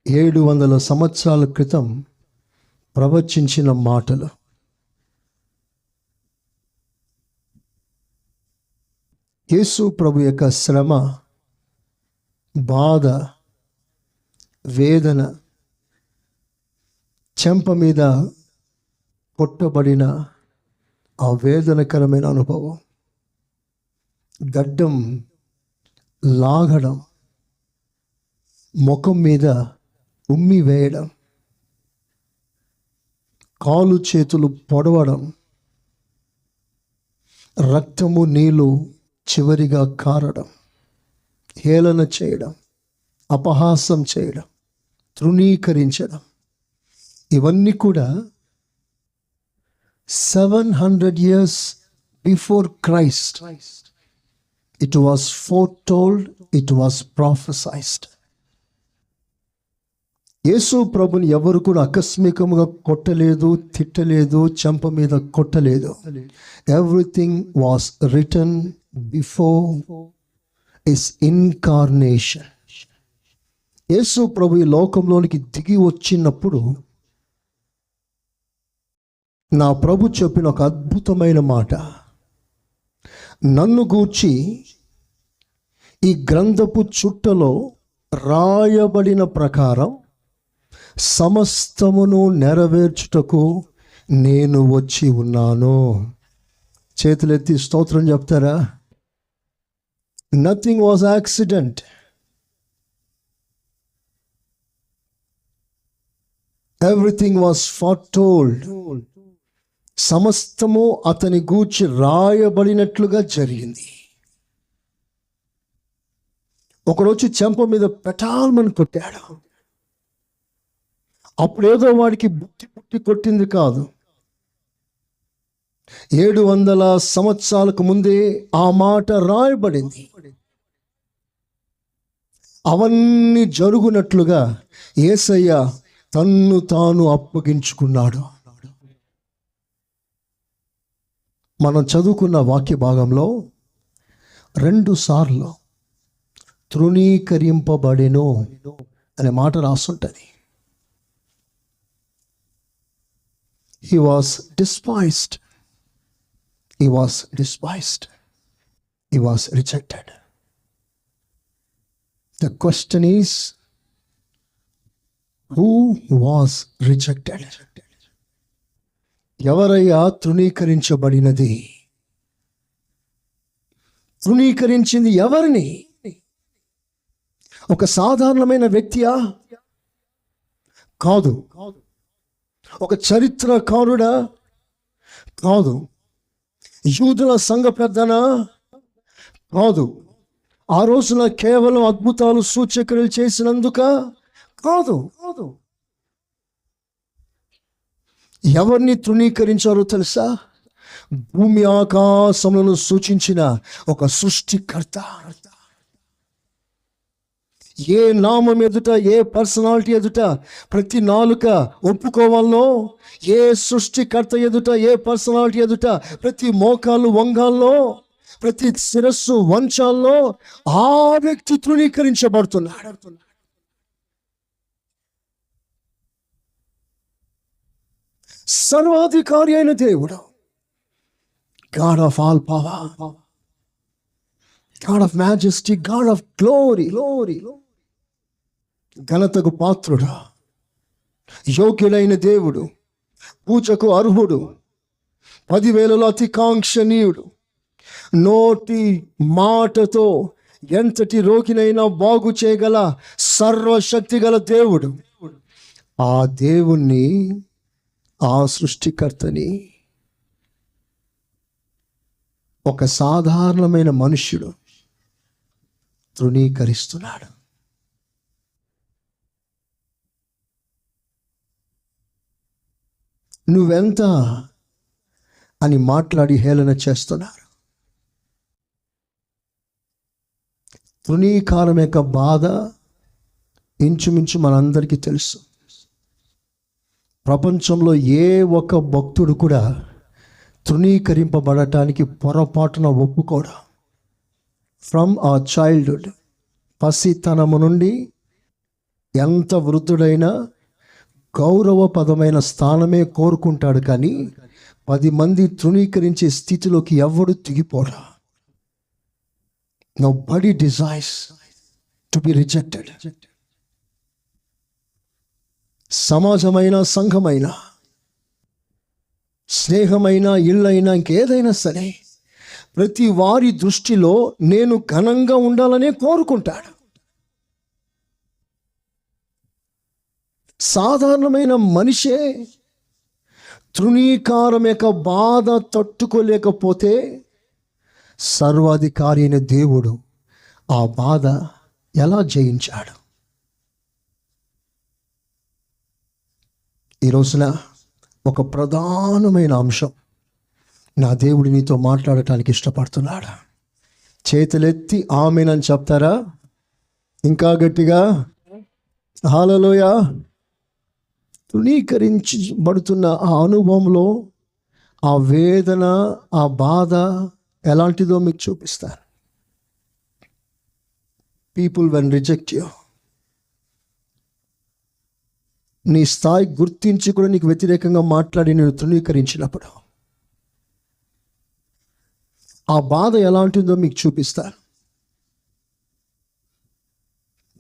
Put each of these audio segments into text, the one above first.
700 సంవత్సరాల క్రితం ప్రవచించిన మాటలు. యేసు ప్రభు యొక్క శ్రమ, బాధ, వేదన, చెంప మీద కొట్టబడిన ఆ వేదనకరమైన అనుభవం, గడ్డం లాగడం, ముఖం మీద ఉమ్మి వేయడం, కాలు చేతులు పొడవడం, రక్తము నీళ్ళు చివరిగా కారడం, హేళన చేయడం, అపహాసం చేయడం, తృణీకరించడం, ఇవన్నీ కూడా 700 years before Christ. It was foretold, it was prophesied. యేసు ప్రభుని ఎవరు కూడా ఆకస్మికంగా కొట్టలేదు, తిట్టలేదు, చెంప మీద కొట్టలేదు. Everything was written before his incarnation. Yesu ప్రభు ఈ లోకంలోనికి దిగి వచ్చినప్పుడు నా ప్రభు చెప్పిన ఒక అద్భుతమైన మాట, నన్ను గూర్చి ఈ గ్రంథపు చుట్టలో రాయబడిన ప్రకారం సమస్తమును నెరవేర్చుటకు నేను వచ్చి ఉన్నాను. చేతులెత్తి స్తోత్రం చెప్తారా? Nothing was accident. Everything was foretold. సమస్తము అతని గూర్చి రాయబడినట్లుగా జరిగింది. ఒకరోజు చెంప మీద పెటాల్మని కొట్టాడు. అప్పుడేదో వాడికి బుద్ధి పుట్టి కొట్టింది కాదు. 700 సంవత్సరాలకు ముందే ఆ మాట రాయబడింది. అవన్నీ జరుగునట్లుగా యేసయ్య తన్ను తాను అప్పగించుకున్నాడు. మనం చదువుకున్న వాక్య భాగంలో 2 సార్లు తృణీకరింపబడెను అనే మాట రాసుంటుంది. He was despised. He was despised. He was rejected. The question is, who was rejected? ఎవరయ్యా తృణీకరించబడినది? తృణీకరించింది ఎవరిని? ఒక సాధారణమైన వ్యక్తియా? కాదు. ఒక చరిత్రకారుడా? కాదు. యూదుల సంఘ పెద్దనా? కాదు. ఆ రోజున కేవలం అద్భుతాలు సూచక్రియలు చేసినందుక? కాదు. ఎవరిని తృణీకరించారో తెలుసా? భూమి ఆకాశములను సూచించిన ఒక సృష్టికర్త. ఏ నామం ఎదుట, ఏ పర్సనాలిటీ ఎదుట ప్రతి నాలుక ఒప్పుకోవాలనో, ఏ సృష్టికర్త ఎదుట, ఏ పర్సనాలిటీ ఎదుట ప్రతి మోకాలు వంగాల్లో, ప్రతి శిరస్సు వంచాల్లో ఆ వ్యక్తి తృణీకరించబడుతున్నాడు. సర్వాధికారి అయిన దేవుడు, God of all power, God of majesty, God of glory, ఘనతకు పాత్రుడు, యోగ్యుడైన దేవుడు, పూజకు అర్హుడు, 10,000లో అతి కాంక్షణీయుడు, నోటి మాటతో ఎంతటి రోగినైనా బాగు చేయగల సర్వశక్తి గల దేవుడు. ఆ దేవుణ్ణి, ఆ సృష్టికర్తని ఒక సాధారణమైన మనుష్యుడు తృణీకరిస్తున్నాడు. నువ్వెంత అని మాట్లాడి హేళన చేస్తున్నారు. తృణీకారం యొక్క బాధ ఇంచుమించు మనందరికీ తెలుసు. ప్రపంచంలో ఏ ఒక్క భక్తుడు కూడా తృణీకరింపబడటానికి పొరపాటున ఒప్పుకోడు. ఫ్రమ్ అవర్ చైల్డ్హుడ్, పసితనము నుండి ఎంత వృద్ధుడైనా గౌరవపదమైన స్థానమే కోరుకుంటాడు, కానీ 10 మంది తృణీకరించే స్థితిలోకి ఎవడు దిగిపోడా. Nobody desires to be rejected. సమాజమైన, సంఘమైన, స్నేహమైన, ఇళ్ళైనా, ఇంకేదైనా సరే ప్రతి వారి దృష్టిలో నేను ఘనంగా ఉండాలనే కోరుకుంటాడు. సాధారణమైన మనిషే తృణీకారం యొక్క బాధ తట్టుకోలేకపోతే సర్వాధికారి అయిన దేవుడు ఆ బాధ ఎలా జయించాడు? ఈ రోజున ఒక ప్రధానమైన అంశం నా దేవుడు నీతో మాట్లాడటానికి ఇష్టపడుతున్నాడు. చేతులెత్తి ఆమేనని చెప్తారా? ఇంకా గట్టిగా హల్లెలూయా. తృణీకరించబడుతున్న ఆ అనుభవంలో ఆ వేదన, ఆ బాధ ఎలాంటిదో మీకు చూపిస్తాను. పీపుల్ వెన్ రిజెక్ట్ యూ, నీ స్థాయి గుర్తించి కూడా నీకు వ్యతిరేకంగా మాట్లాడి నేను తృణీకరించినప్పుడు ఆ బాధ ఎలాంటిదో మీకు చూపిస్తాను.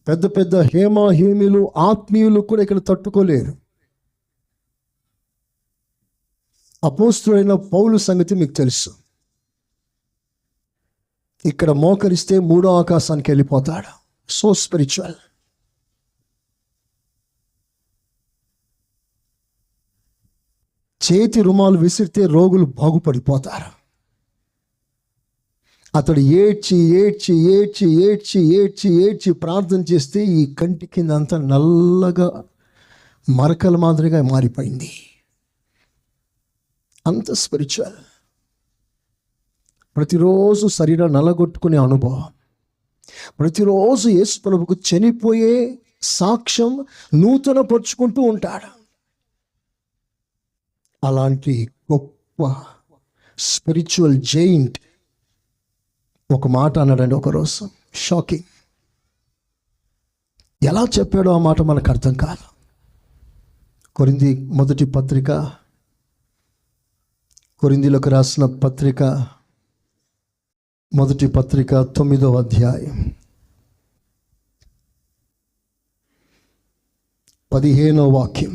పెద్ద పెద్ద హేమీలు, ఆత్మీయులు కూడా ఇక్కడ తట్టుకోలేరు. అపోస్తలుడైన పౌలు సంగతి మీకు తెలుసు. ఇక్కడ మోకరిస్తే 3వ ఆకాశానికి వెళ్ళిపోతాడు. So spiritual. చేతి రుమాలు విసిరితే రోగులు బాగుపడిపోతారు. అతడు ఏడ్చి ప్రార్థన చేస్తే ఈ కంటి కింద అంతా నల్లగా మరకల మాదిరిగా మారిపోయింది. అంత స్పిరిచువల్. ప్రతిరోజు శరీరం నలగొట్టుకునే అనుభవం, ప్రతిరోజు యేసు ప్రభువుకు చనిపోయే సాక్ష్యం నూతన పరుచుకుంటూ ఉంటాడు. అలాంటి గొప్ప స్పిరిచువల్ జైంట్ ఒక మాట అన్నాడండి ఒకరోజు. షాకింగ్. ఎలా చెప్పాడో ఆ మాట మనకు అర్థం కాదు. కొరింథీయులకు రాసిన పత్రిక 9వ అధ్యాయం 15వ వాక్యం.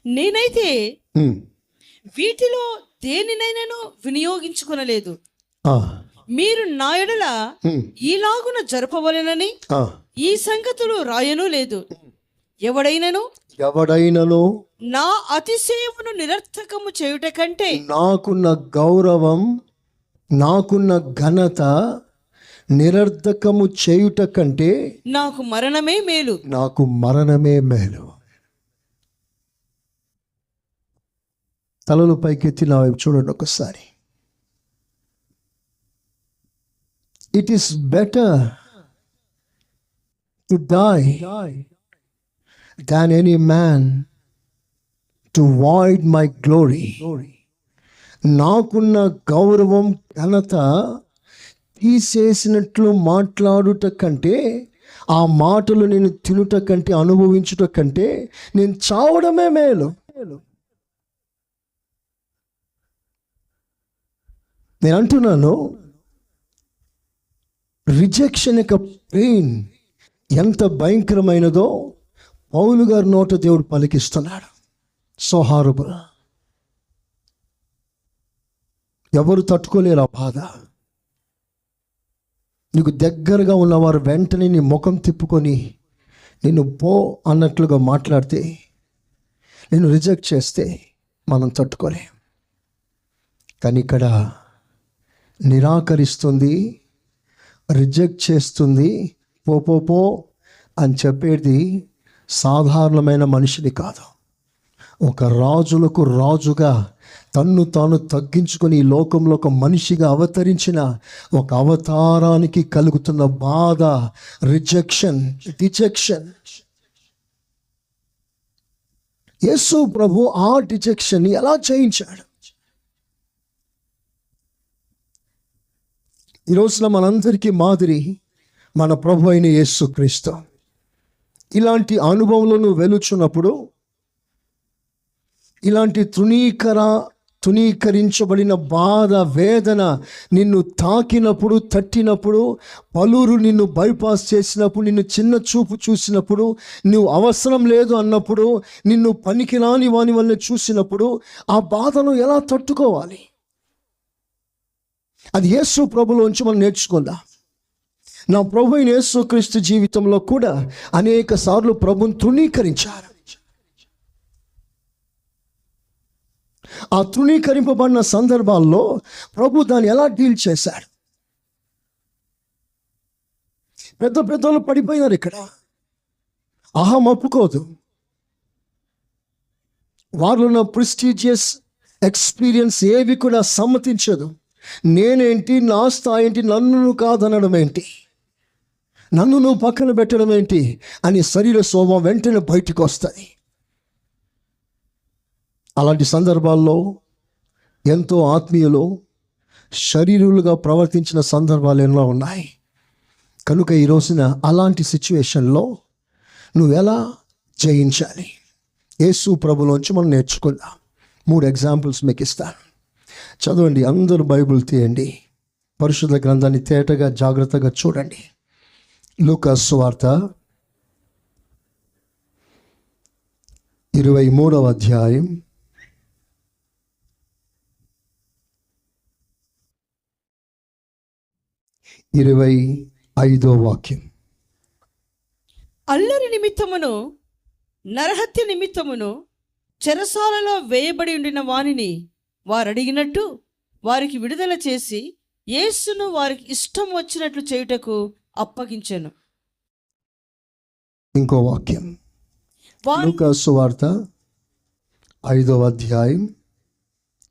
నేనైతే వీటిలో దేనినైనాను వినియోగించుకొనలేదు. మీరు నా యెడల ఈలాగున జరపవలెనని ఈ సంగతులు రాయను లేదు. ఎవడైనను నా అతిశయమును నిరర్థకము చేయుట కంటే, నాకున్న గౌరవం, నాకున్న ఘనత నిరర్థకము చేయుట కంటే నాకు మరణమే మేలు. తలలు పైకెత్తి నా వైపు చూడండి ఒకసారి. It is better to die than any man to void my glory. నాకున్న గౌరవం, ఘనత తీసేసినట్లు మాట్లాడుట కంటే, ఆ మాటలు నేను తినుట కంటే, అనుభవించుట కంటే నేను చావడమే మేలు. నేను అంటున్నాను, రిజెక్షన్ యొక్క పెయిన్ ఎంత భయంకరమైనదో పౌలు గారి నోట దేవుడు పలికిస్తున్నాడు. So horrible. ఎవరు తట్టుకోలేరు ఆ బాధ. నీకు దగ్గరగా ఉన్నవారు వెంటనే నీ ముఖం తిప్పుకొని నిన్ను పో అన్నట్లుగా మాట్లాడితే, నేను రిజెక్ట్ చేస్తే మనం తట్టుకోలేం. కానీ ఇక్కడ నిరాకరిస్తుంది, రిజెక్ట్ చేస్తుంది, పో అని చెప్పేది సాధారణమైన మనిషిని కాదు. ఒక రాజులకు రాజుగా తన్ను తాను తగ్గించుకొని ఈ లోకంలో ఒక మనిషిగా అవతరించిన ఒక అవతారానికి కలుగుతున్న బాధ, రిజెక్షన్. యేసు ప్రభు ఆ రిజెక్షన్ ఎలా జయించాడు? ఈ రోజున మనందరికీ మాదిరి మన ప్రభు అయిన యేసు క్రీస్తు. ఇలాంటి అనుభవంలో నువ్వు వెలుచున్నప్పుడు, ఇలాంటి తృణీకరించబడిన బాధ, వేదన నిన్ను తాకినప్పుడు, తట్టినప్పుడు, పలువురు నిన్ను బైపాస్ చేసినప్పుడు, నిన్ను చిన్న చూపు చూసినప్పుడు, నువ్వు అవసరం లేదు అన్నప్పుడు, నిన్ను పనికిరాని వాని వల్ల చూసినప్పుడు, ఆ బాధను ఎలా తట్టుకోవాలి? అది యేసు ప్రభులోంచి మనం నేర్చుకుందాం. నా ప్రభు అయిన యేసు క్రీస్తు జీవితంలో కూడా అనేక సార్లు ప్రభుని తృణీకరించారు. ఆ తృణీకరింపబడిన సందర్భాల్లో ప్రభు దాన్ని ఎలా డీల్ చేశాడు? పెద్దలు పడిపోయినారు ఇక్కడ. అహం ఒప్పుకోదు. వారిలో ఉన్న ప్రెస్టీజియస్ ఎక్స్పీరియన్స్ ఏవి కూడా సమ్మతించదు. నేనేంటి, నా స్థాయి ఏంటి, నన్ను నువ్వు కాదనడం ఏంటి, నన్ను నువ్వు పక్కన పెట్టడం ఏంటి అని శరీర స్వభావం వెంటనే బయటకు వస్తుంది. అలాంటి సందర్భాల్లో ఎంతో ఆత్మీయులు శరీరులుగా ప్రవర్తించిన సందర్భాలు ఎన్నో ఉన్నాయి. కనుక ఈ రోజున అలాంటి సిచ్యువేషన్లో నువ్వు ఎలా జయించాలి? యేసు ప్రభులోంచి మనం నేర్చుకుందాం. 3 ఎగ్జాంపుల్స్ మీకు ఇస్తాను. చదవండి, అందరూ బైబిల్ తీయండి, పరిశుద్ధ గ్రంథాన్ని తేటగా జాగ్రత్తగా చూడండి. లూకా సువార్త 23వ అధ్యాయం 25వ వాక్యం. అల్లరి నిమిత్తమును నరహత్య నిమిత్తమును చెరసాలలో వేయబడి ఉండిన వానిని వారు అడిగినట్టు వారికి విడుదల చేసి యేసును వారికి ఇష్టం వచ్చినట్లు చేయుటకు అప్పగించెను. ఇంకో వాక్యం, లూకా సువార్త 5వ అధ్యాయం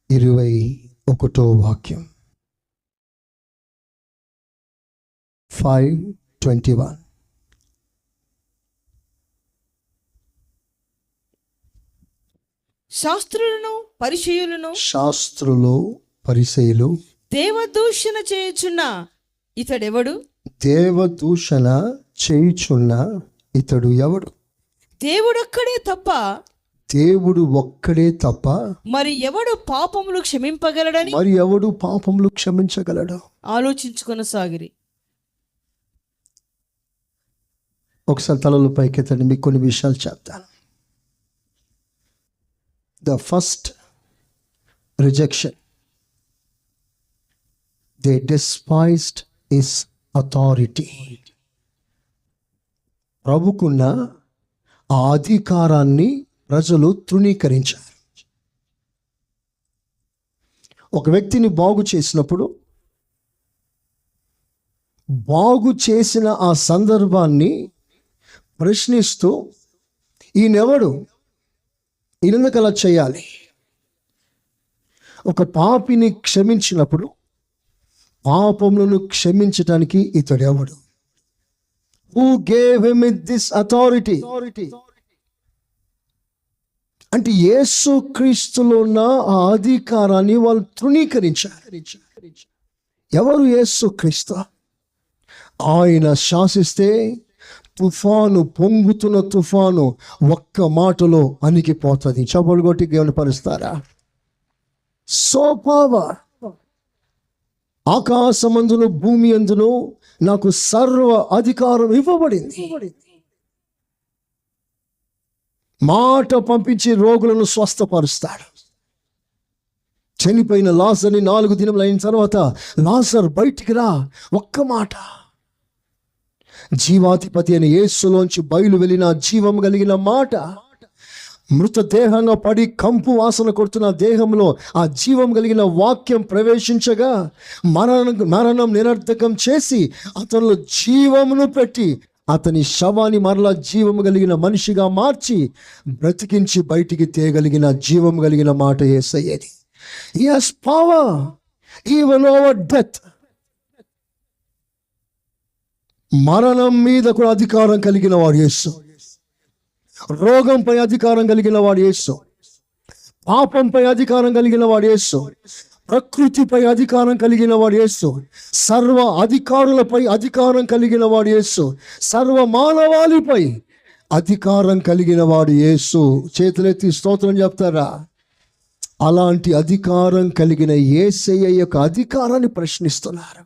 21వ వాక్యం. 5:21. శాస్త్రులు పరిసయ్యులు దేవదూషణ చేయుచున్న ఇతడెవడు? దేవదూషణ చేయుచున్న ఇతడు ఎవడు? దేవుడు ఒక్కడే తప్ప మరి ఎవడు పాపములు క్షమించగలడు? ఆలోచించుకొనసాగిరి. ఒకసారి తలలు పైకెత్తండి, మీకు కొన్ని విషయాలు చెప్తాను. The first rejection, they despised his authority. ప్రభుకున్న ఆ అధికారాన్ని ప్రజలు తృణీకరించారు. ఒక వ్యక్తిని బాగు చేసినప్పుడు, బాగు చేసిన ఆ సందర్భాన్ని ప్రశ్నిస్తూ, ఈయనెవడు, ఈయనెందుకు అలా చేయాలి? ఒక పాపిని క్షమించినప్పుడు పాపములను క్షమించటానికి ఇతడెవడు? Who gave him this authority? అంటే యేసు క్రీస్తులో ఉన్న ఆ అధికారాన్ని వాళ్ళు తృణీకరించారు. ఎవరు యేసు క్రీస్తు? ఆయన శాసిస్తే తుఫాను, పొంగుతున్న తుఫాను ఒక్క మాటలో అణిగిపోతుంది. చపలు కొట్టి గమనిపరుస్తారా? సో పవర్, ఆకాశమందును భూమి అందును నాకు సర్వ అధికారం ఇవ్వబడింది. మాట పంపించి రోగులను స్వస్థపరుస్తాడు. చనిపోయిన లాజర్ని 4 దినములు అయిన తర్వాత, లాజర్ బయటికి రా, ఒక్క మాట. జీవాధిపతి అయిన యేసులోంచి బయలు వెళ్ళిన జీవం కలిగిన మాట మృతదేహంగా పడి కంపు వాసన కొడుతున్న దేహంలో ఆ జీవం కలిగిన వాక్యం ప్రవేశించగా మరణం నిరర్థకం చేసి అతనిలో జీవమును పెట్టి అతని శవాన్ని మరలా జీవము కలిగిన మనిషిగా మార్చి బ్రతికించి బయటికి తేగలిగిన జీవం కలిగిన మాట యేసయ్యది. He has power even over death. మరణం మీద కూడా అధికారం కలిగిన వాడు యేసు. రోగంపై అధికారం కలిగిన వాడు యేసు. పాపంపై అధికారం కలిగిన వాడు యేసు. ప్రకృతిపై అధికారం కలిగిన వాడు యేసు. సర్వ అధికారులపై అధికారం కలిగిన వాడు యేసు. సర్వ మానవాళిపై అధికారం కలిగిన వాడు యేసు. చేతులెత్తి స్తోత్రం చెప్తారా? అలాంటి అధికారం కలిగిన యేసయ్య యొక్క అధికారాన్ని ప్రశ్నిస్తున్నారు.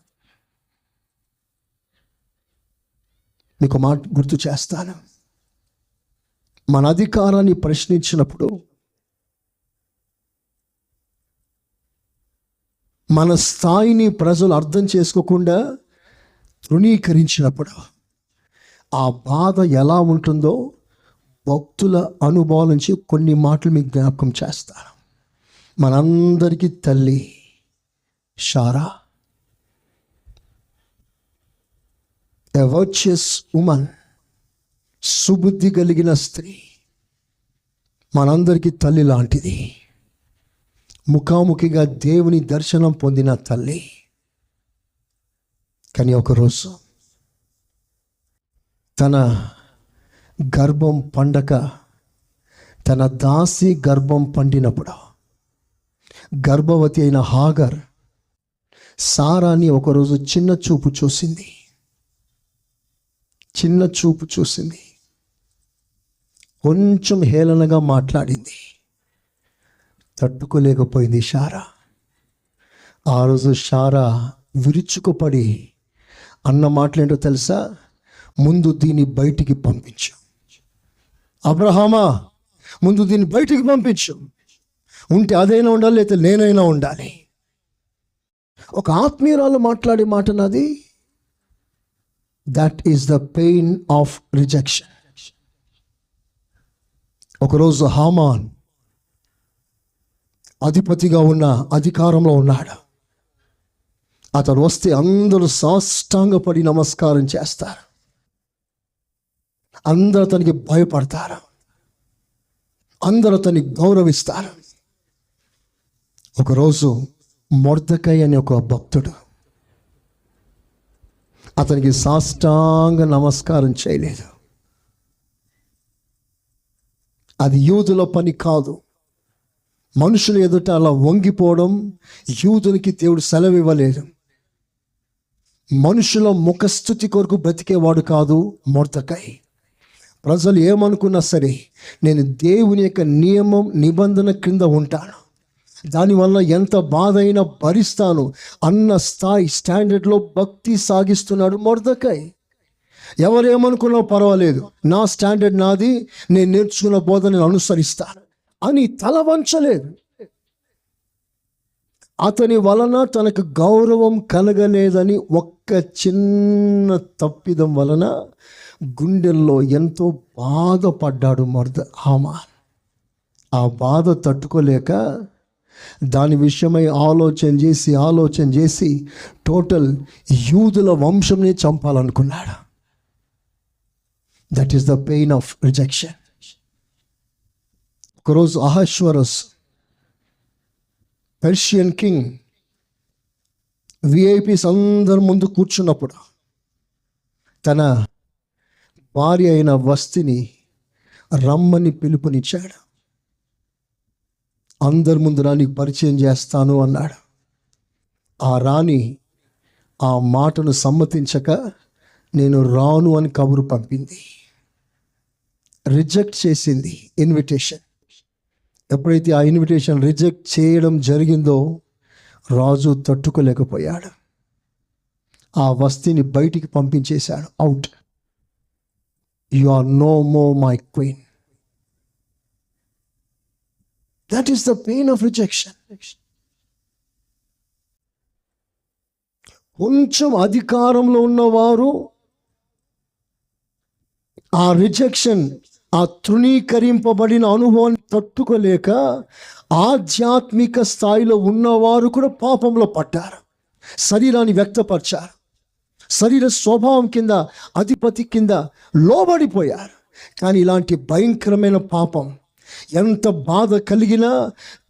మీకు మాట గుర్తు చేస్తాను. మన అధికారాన్ని ప్రశ్నించినప్పుడు, మన స్థాయిని ప్రజలు అర్థం చేసుకోకుండా తృణీకరించినప్పుడు ఆ బాధ ఎలా ఉంటుందో భక్తుల అనుభవం నుంచి కొన్ని మాటలు మీకు జ్ఞాపకం చేస్తాను. మనందరికీ తల్లి షారా, ఎ వర్చుయస్ ఉమన్, సుబుద్ధి కలిగిన స్త్రీ, మనందరికీ తల్లి లాంటిది. ముఖాముఖిగా దేవుని దర్శనం పొందిన తల్లి. కానీ ఒకరోజు తన గర్భం పండక, తన దాసి గర్భం పండినప్పుడు గర్భవతి అయిన హాగర్ సారాని ఒకరోజు చిన్న చూపు చూసింది. కొంచెం హేళనగా మాట్లాడింది. తట్టుకోలేకపోయింది షారా. ఆ రోజు షారా విరుచుకుపడి అన్న మాటలేంటో తెలుసా? ముందు దీన్ని బయటికి పంపించు. అబ్రహామా, ముందు దీన్ని బయటికి పంపించు. ఉంటే అదైనా ఉండాలి, లేకపోతే నేనైనా ఉండాలి. ఒక ఆత్మీయురాలు మాట్లాడే మాట నాది. That is the pain of rejection. ఒకరోజు హామాన్ అధిపతిగా ఉన్న, అధికారంలో ఉన్నాడు. అతడు వస్తే అందరూ సాష్టాంగపడి నమస్కారం చేస్తారు. అందరూ అతనికి భయపడతారు. అందరూ అతన్ని గౌరవిస్తారు. ఒకరోజు మొర్దెకై అనే ఒక భక్తుడు అతనికి సాష్టాంగ నమస్కారం చేయలేదు. అది యూదుల పని కాదు. మనుషులు ఎదుట అలా వంగిపోవడం యూదునికి దేవుడు సెలవు ఇవ్వలేదు. మనుషుల ముఖస్థుతి కొరకు బ్రతికేవాడు కాదు మొర్దెకై. ప్రజలు ఏమనుకున్నా సరే, నేను దేవుని యొక్క నియమం నిబంధన క్రింద ఉంటాను, దానివల్ల ఎంత బాధ అయినా భరిస్తాను అన్న స్టాండర్డ్లో భక్తి సాగిస్తున్నాడు మొర్దెకై. ఎవరేమనుకున్నా పర్వాలేదు, నా స్టాండర్డ్ నాది, నేను నేర్చుకున్న బోధ నేను అనుసరిస్తాను అని తల వంచలేదు. అతని వలన తనకు గౌరవం కలగలేదని ఒక్క చిన్న తప్పిదం వలన గుండెల్లో ఎంతో బాధపడ్డాడు హామాన్. ఆ బాధ తట్టుకోలేక దాని విషయమై ఆలోచన చేసి టోటల్ యూదుల వంశంని చంపాలనుకున్నాడు. That is the pain of rejection. ఒకరోజు అహష్వరస్, పర్షియన్ కింగ్, విఐపీస్ అందరి ముందు కూర్చున్నప్పుడు తన భార్య అయిన వస్తిని రమ్మని పిలుపునిచ్చాడు. అందరి ముందు రాణికి పరిచయం చేస్తాను అన్నాడు. ఆ రాణి ఆ మాటను సమ్మతించక నేను రాను అని కబురు పంపింది. రిజెక్ట్ చేసింది ఇన్విటేషన్. ఎప్పుడైతే ఆ ఇన్విటేషన్ రిజెక్ట్ చేయడం జరిగిందో రాజు తట్టుకోలేకపోయాడు. ఆ వస్తిని బయటికి పంపించేశాడు. Out, you are no more my queen. That is the pain of rejection. కొంచెం అధికారంలో ఉన్నవారు ఆ రిజెక్షన్, ఆ తృణీకరింపబడిన అనుభవాన్ని తట్టుకోలేక ఆధ్యాత్మిక స్థాయిలో ఉన్నవారు కూడా పాపంలో పడ్డారు. శరీరాన్ని వ్యక్తపరిచారు. శరీర స్వభావం కింద, అధిపతి కింద లోబడిపోయారు. కానీ ఇలాంటి భయంకరమైన పాపం ఎంత బాధ కలిగినా,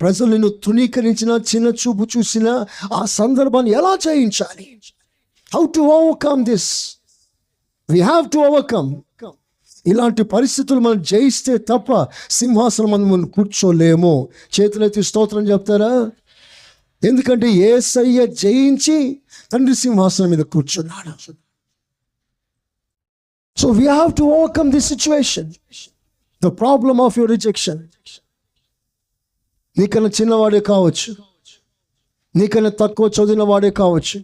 ప్రజలను తృణీకరించినా, చిన్న చూపు చూసినా ఆ సందర్భాన్ని ఎలా జయించాలి? How to overcome this? We have to overcome. ఇలాంటి పరిస్థితులు మనం జయిస్తే తప్ప సింహాసనం మనం కూర్చోలేము. చేతులెత్తి స్తోత్రం చెప్తారా? ఎందుకంటే యేసయ్య జయించి తండ్రి సింహాసనం మీద కూర్చున్నాడు. So we have to overcome this situation. The problem of your rejection. నీకన్నా చిన్నవాడే కావచ్చు, నీకన్నా తక్కువ చదివిన వాడే కావచ్చు,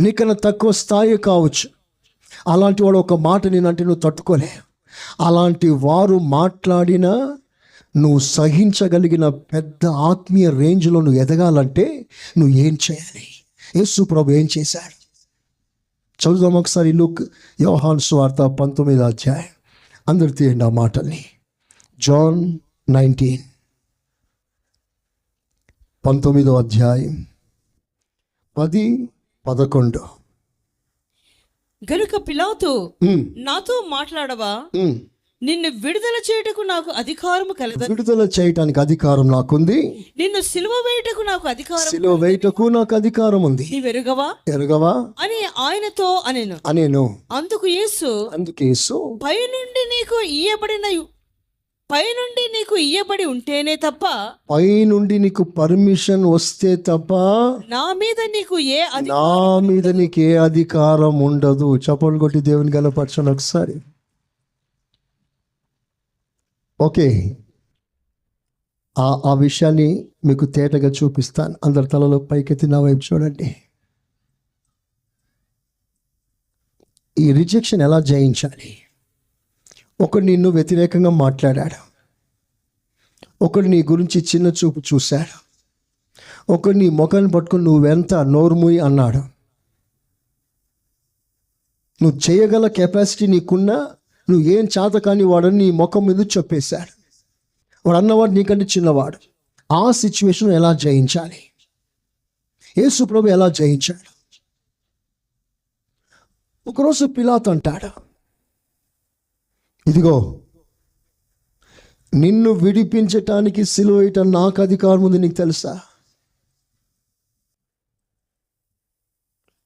నీకన్నా తక్కువ స్థాయి కావచ్చు. అలాంటి వాడు ఒక మాట నేనంటే నువ్వు తట్టుకోలే. అలాంటి వారు మాట్లాడినా నువ్వు సహించగలిగిన పెద్ద ఆత్మీయ రేంజ్లో నువ్వు ఎదగాలంటే నువ్వు ఏం చేయాలి? యేసు ప్రభు ఏం చేశాడు? చదువుదాం ఒకసారి యోహాను సువార్త 19వ అధ్యాయం. అందరు తీయండి ఆ మాటల్ని. జాన్ 19, 19వ అధ్యాయం 10-11. గనుక పిలాతు నాతో మాట్లాడవా, నిన్ను విడుదల చేయుటకు నాకు అధికారము కలదు. విడుదల చేయటానికి అధికారం నాకుంది. నిన్ను సిలువ వేయుటకు నాకు అధికారం, సిలువ వేయుటకు నాకు అధికారం ఉంది. నీవెరుగవా ఎరుగవా అని ఆయనతో అనేను. అందుకు యేసు పైనుండి నీకు ఇయ్యబడి ఉంటేనే తప్ప, పైనుండి నీకు పర్మిషన్ వస్తే తప్ప నా మీద నీకు ఏ అధికారం ఉండదు. చప్పట్లు కొట్టి దేవుని గణపరచండి ఒకసారి. ఓకే, ఆ విషయాన్ని మీకు తేటగా చూపిస్తాను. అందరి తలలో పైకెత్తి నా వైపు చూడండి. ఈ రిజెక్షన్ ఎలా జయించాలి? ఒకడు నిన్ను వ్యతిరేకంగా మాట్లాడాడు, ఒకడు నీ గురించి చిన్న చూపు చూశాడు, ఒకడు నీ ముఖాన్ని పట్టుకొని నువ్వెంత నోరుమూయి అన్నాడు. నువ్వు చేయగల కెపాసిటీ నీకున్నా నువ్వు ఏం చేత కాని వాడని నీ ముఖం మీద చెప్పేశాడు. వాడు అన్నవాడు నీకంటే చిన్నవాడు. ఆ సిచ్యువేషన్ ఎలా జయించాలి? యేసు ప్రభు ఎలా జయించాడు? ఒకరోజు పిలాతు అంటాడు, ఇదిగో నిన్ను విడిపించటానికి సిలువ వేయటం నాకు అధికారం ఉంది, నీకు తెలుసా?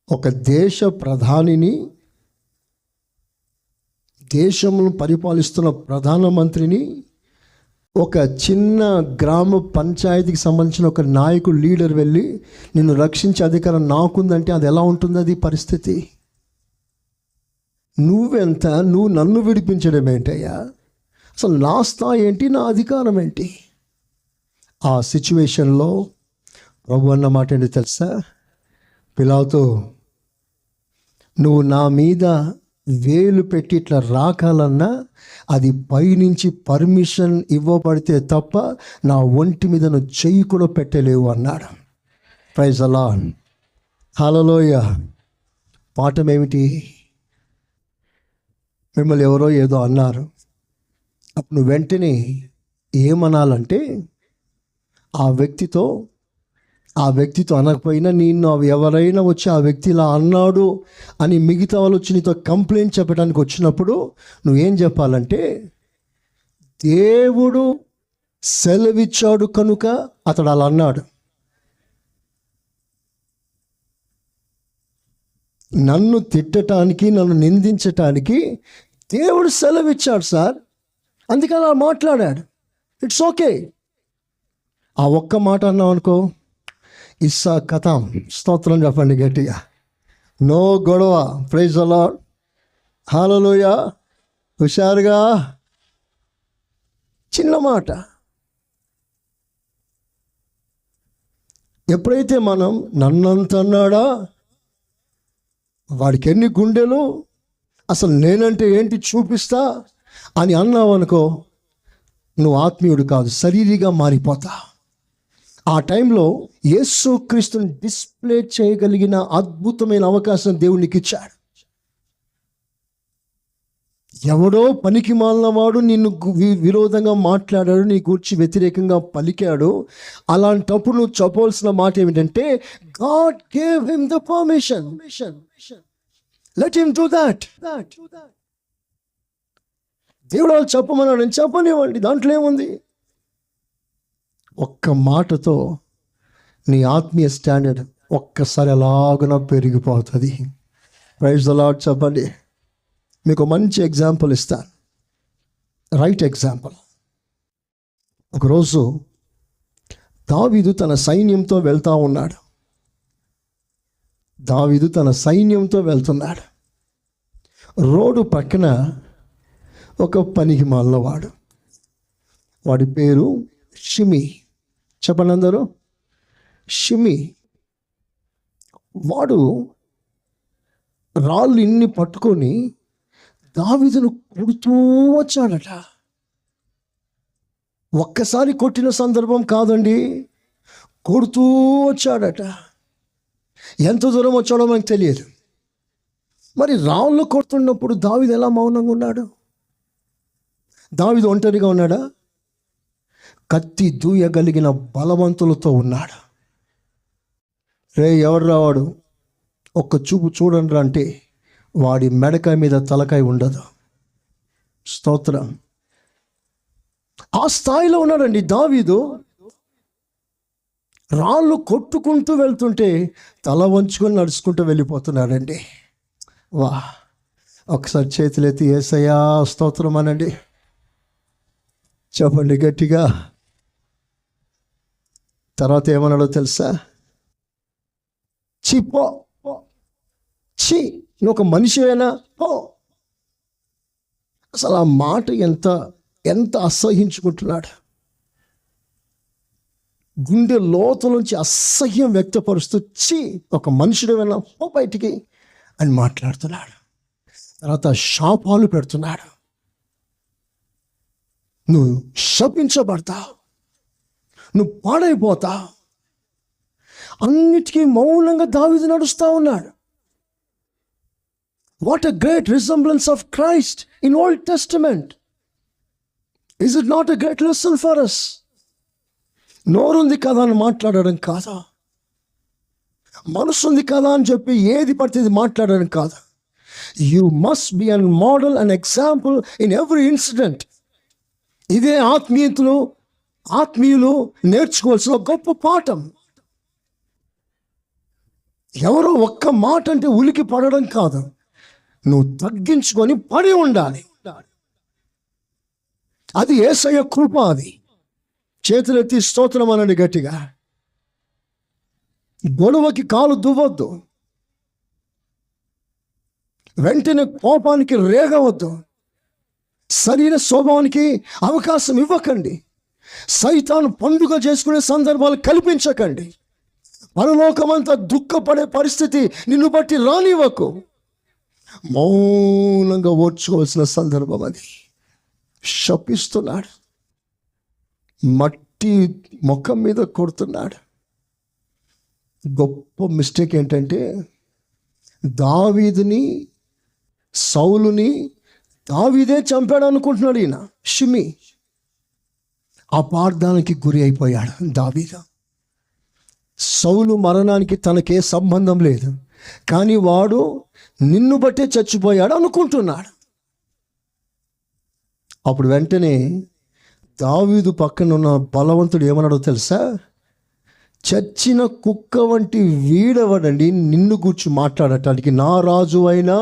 ఒక దేశ ప్రధానిని, దేశమును పరిపాలిస్తున్న ప్రధానమంత్రిని, ఒక చిన్న గ్రామ పంచాయతీకి సంబంధించిన ఒక నాయకుడు, లీడర్ వెళ్ళి నిన్ను రక్షించే అధికారం నాకుందంటే అది ఎలా ఉంటుంది? అది పరిస్థితి. నువ్వెంత, నువ్వు నన్ను విడిపించడం ఏంటయ్యా? అసలు నా స్థాయి ఏంటి, నా అధికారం ఏంటి? ఆ సిచ్యువేషన్లో ప్రభు అన్న మాట ఏంటి తెలుసా? పిలాతు, నువ్వు నా మీద వేలు పెట్టి ఇట్లా రాకాలన్నా అది పైనుంచి పర్మిషన్ ఇవ్వబడితే తప్ప నా ఒంటి మీద నువ్వు చెయ్యి కూడా పెట్టలేవు అన్నాడు. Praise the Lord. హల్లెలూయా. పాఠం ఏమిటి? మిమ్మల్ని ఎవరో ఏదో అన్నారు, అప్పుడు నువ్వు వెంటనే ఏమనాలంటే ఆ వ్యక్తితో అనకపోయినా నిన్ను ఎవరైనా వచ్చి ఆ వ్యక్తి ఇలా అన్నాడు అని మిగతా వాళ్ళు వచ్చి నీతో కంప్లైంట్ చెప్పడానికి వచ్చినప్పుడు నువ్వేం చెప్పాలంటే, దేవుడు సెలవిచ్చాడు కనుక అతడు అలా అన్నాడు. నన్ను తిట్టడానికి, నన్ను నిందించటానికి దేవుడు సెలవిచ్చాడు సార్, అందుకే అలా మాట్లాడాడు. It's okay. ఆ ఒక్క మాట అన్నావు అనుకో, ఇస్సా కథం. స్తోత్రం చెప్పండి గట్టిగా. నో గొడవ. Praise the Lord. హల్లెలూయా. హుషారుగా. చిన్న మాట. ఎప్పుడైతే మనం నన్నంత అన్నాడా, వాడికి ఎన్ని గుండెలు, అసలు నేనంటే ఏంటి చూపిస్తా అని అన్నావు అనుకో, నువ్వు ఆత్మీయుడు కాదు, శరీరిగా మారిపోతా. ఆ టైంలో యేసుక్రీస్తుని డిస్ప్లే చేయగలిగిన అద్భుతమైన అవకాశం దేవునికి ఇచ్చాడు. ఎవడో పనికి మాలినవాడు నిన్ను విరోధంగా మాట్లాడాడు, నీ గురించి వ్యతిరేకంగా పలికాడు. అలాంటప్పుడు నువ్వు చెప్పవలసిన మాట ఏమిటంటే, God gave him the permission. Let him do that. దేవుడు వాళ్ళు చెప్పమన్నాడు, నేను చెప్పనివ్వండి, దాంట్లో ఏముంది? ఒక్క మాటతో నీ ఆత్మీయ స్టాండర్డ్ ఒక్కసారి అలాగున పెరిగిపోతుంది. Praise the lord. చెప్పండి. మీకు మంచి ఎగ్జాంపుల్ ఇస్తాను, రైట్ ఎగ్జాంపుల్. ఒకరోజు దావీదు తన సైన్యంతో వెళ్తున్నాడు. రోడ్డు పక్కన ఒక పనికి మాలిన వాడి పేరు షిమి. చెప్పండి అందరూ, షిమి. వాడు రాళ్ళు ఇన్ని పట్టుకొని దావీదును కొడుతూ వచ్చాడట. ఒక్కసారి కొట్టిన సందర్భం కాదండి, కొడుతూ వచ్చాడట. ఎంత దూరం వచ్చాడో మనకు తెలియదు. మరి రాళ్ళు కొడుతున్నప్పుడు దావీదు ఎలా మౌనంగా ఉన్నాడు? దావీదు ఒంటరిగా ఉన్నాడా? కత్తి దూయగలిగిన బలవంతులతో ఉన్నాడు. రే ఎవడు రావాడు, ఒక్క చూపు చూడండి అంటే వాడి మెడకాయ మీద తలకాయ ఉండదు. స్తోత్రం. ఆ స్థాయిలో ఉన్నాడండి దావీదు. రాళ్ళు కొట్టుకుంటూ వెళ్తుంటే తల వంచుకొని నడుచుకుంటూ వెళ్ళిపోతున్నాడండి. వా, ఒకసారి చేతులెత్తి యేసయ్యా స్తోత్రం అనండి. చెప్పండి గట్టిగా. తర్వాత ఏమన్నాడో తెలుసా? పో, చి నువ్వు ఒక మనిషివేనా పో. అసలు ఆ మాట ఎంత అసహ్యించుకుంటున్నాడు. గుండె లోతులోంచి అసహ్యం వ్యక్తపరుస్తూ ఒక మనుషుడేమైనా పో బయటికి అని మాట్లాడుతున్నాడు. తర్వాత శాపాలు పెడుతున్నాడు. నువ్వు శపించబడతావు, నువ్వు పాడైపోతావు. అన్నిటికీ మౌనంగా దావీదు నడుస్తూ ఉన్నాడు. What a great resemblance of Christ in Old Testament. Is it not a great lesson for us? నోరుంది కదా అని మాట్లాడడం కాదా, మనసుంది కదా అని చెప్పి ఏది పడితే మాట్లాడడం కాదా. You must be an model and example in every incident. ఇదే ఆత్మీయులు నేర్చుకోవాల్సిన గొప్ప పాఠం. ఎవరో ఒక్క మాట అంటే ఉలికి పడడం కాదు, నువ్వు తగ్గించుకొని పడి ఉండాలి. అది యేసయ్య కృప. అది చేతులెత్తి స్తోత్రం అనండి గట్టిగా. గొడవకి కాలు దువ్వద్దు, వెంటనే కోపానికి రేగవద్దు, శరీర స్వభావానికి అవకాశం ఇవ్వకండి, సైతాను పండుగ చేసుకునే సందర్భాలు కల్పించకండి, పరలోకమంతా దుఃఖపడే పరిస్థితి నిన్ను బట్టి రానివ్వకు. మౌనంగా ఓర్చుకోవాల్సిన సందర్భం అది. శపిస్తున్నాడు, మట్టి ముఖం మీద కొడుతున్నాడు. గొప్ప మిస్టేక్ ఏంటంటే సౌలుని దావీదే చంపాడు అనుకుంటున్నాడు ఈయన షిమి. అపార్థానికి గురి అయిపోయాడు దావీదు. సౌలు మరణానికి తనకే సంబంధం లేదు, కానీ వాడు నిన్ను బట్టే చచ్చిపోయాడు అనుకుంటున్నాడు. అప్పుడు వెంటనే దావీదు పక్కన ఉన్న బలవంతుడు ఏమన్నాడో తెలుసా? చచ్చిన కుక్క వంటి వీడవడండి నిన్ను గూర్చి మాట్లాడటానికి, నా రాజు అయినా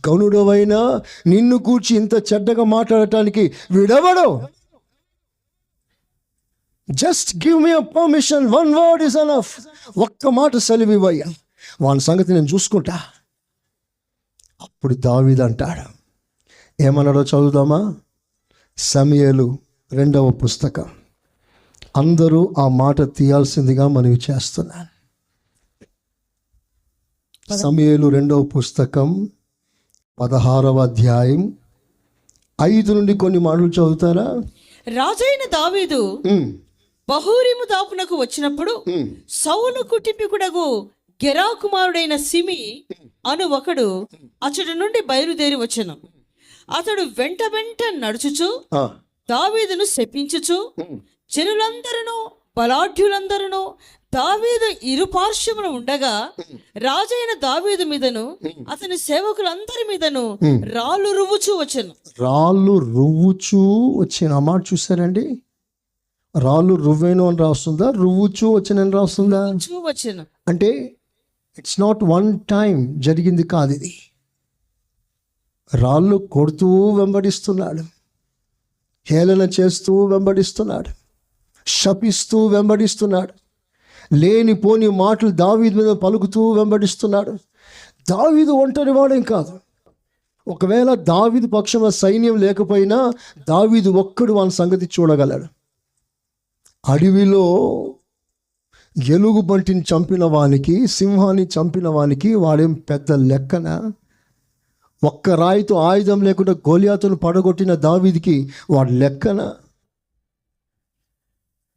గనుడవైనా నిన్ను గూర్చి ఇంత చెడ్డగా మాట్లాడటానికి వీడవడు. Just give me a permission, one word is enough. ఒక్క మాట సెలవివ్వయ్యా, వాని సంగతి నేను చూసుకుంటా. అప్పుడు దావీదు అంటాడు, ఏమన్నాడో చదువుదామా? సమూయేలు 2వ పుస్తకం. అందరూ ఆ మాట తీయాల్సిందిగా మనవి చేస్తున్నాను. సమూయేలు 2వ పుస్తకం 16వ అధ్యాయం 5 నుండి కొన్ని మాటలు చదువుతారా? రాజైన దావీదు బహూరీము దాపునకు వచ్చినప్పుడు సౌలు కుటుంబీకుడగు గెరా కుమారుడైన సిమి అను ఒకడు అతడి నుండి బయలుదేరి వచ్చెను. అతడు వెంట నడుచుచు దావీదును శపించుచు, జనులందరూ బలాఢ్యులందరూ దావీదు ఇరుపార్శ్వమున ఉండగా రాజైన దావీదు మీదను అతని సేవకులందరి మీదను రాళ్ళు రువ్వుచూ వచ్చెను. రాళ్ళు రువ్వుచూ వచ్చిన మాట చూసారండి? రాళ్ళు రువ్వేను అని రాస్తుందా, రువ్వుచూ వచ్చినని రాస్తుందా? వచ్చెను అంటే ఇట్స్ నాట్ వన్ టైం జరిగింది కాదు ఇది. రాళ్ళు కొడుతూ వెంబడిస్తున్నాడు, హేళన చేస్తూ వెంబడిస్తున్నాడు, శపిస్తూ వెంబడిస్తున్నాడు, లేనిపోని మాటలు దావీదు మీద పలుకుతూ వెంబడిస్తున్నాడు. దావీదు ఒంటరి వాడేం కాదు, ఒకవేళ దావీదు పక్షంలో సైన్యం లేకపోయినా దావీదు ఒక్కడు వాని సంగతి చూడగలడు. అడవిలో ఎలుగుబంటిని చంపిన వానికి, సింహాన్ని చంపిన వానికి వాడేం పెద్ద లెక్కన? ఒక్క రాయితో ఆయుధం లేకుండా గోలియాతును పడగొట్టిన దావీదుకి వాడు లెక్కన?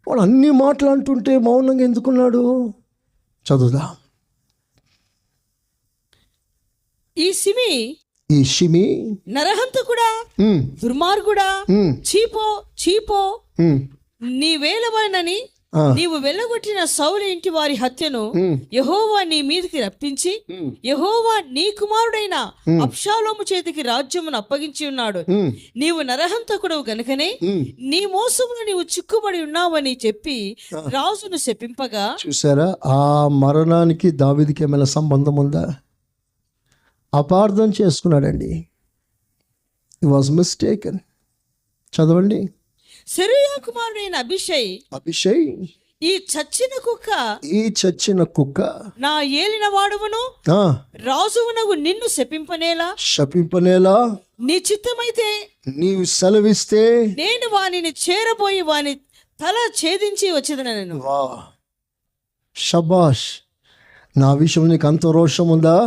వాడు అన్ని మాట్లాడుతుంటే మౌనంగా ఎందుకున్నాడు? చదువుదా. ఈ షిమి నరహంతకుడా, ఉమ్, దుర్మార్గుడా, ఉమ్, చీపో ఉమ్, నీ వేలవలనని ఆ, నీవు వెళ్ళగొట్టిన సౌలు ఇంటి వారి హత్యను ఉమ్, యెహోవా నీ మీదకి రప్పించి ఉమ్, యెహోవా నీ కుమారుడైన అబ్షాలోము చేతికి రాజ్యమును అప్పగించి ఉన్నాడు. ఉమ్, నీవు నరహంతకుడవు గనుకనే ఉమ్. నీ మోసములో నీవు చిక్కుబడి ఉన్నావని చెప్పి రాజును శపింపగా, చూసారా, ఆ మరణానికి దావీదుకి ఏమైనా సంబంధం ఉందా? అపార్థం చేసుకున్నాడండి. It was mistaken. చదవండి. సెరూయా కుమారుడైన అభిషై ఈ చచ్చిన కుక్క నా ఏలిన వాడువును రాజువునగు నిన్ను శపింపనేలా నీ చిత్తమైతే నీవు సెలవిస్తే నేను వానిని చేరబోయి వాని తల ఛేదించి వచ్చేదనను. వా, షబాష్. నా విషయం నీకు అంత రోషం ఉందా?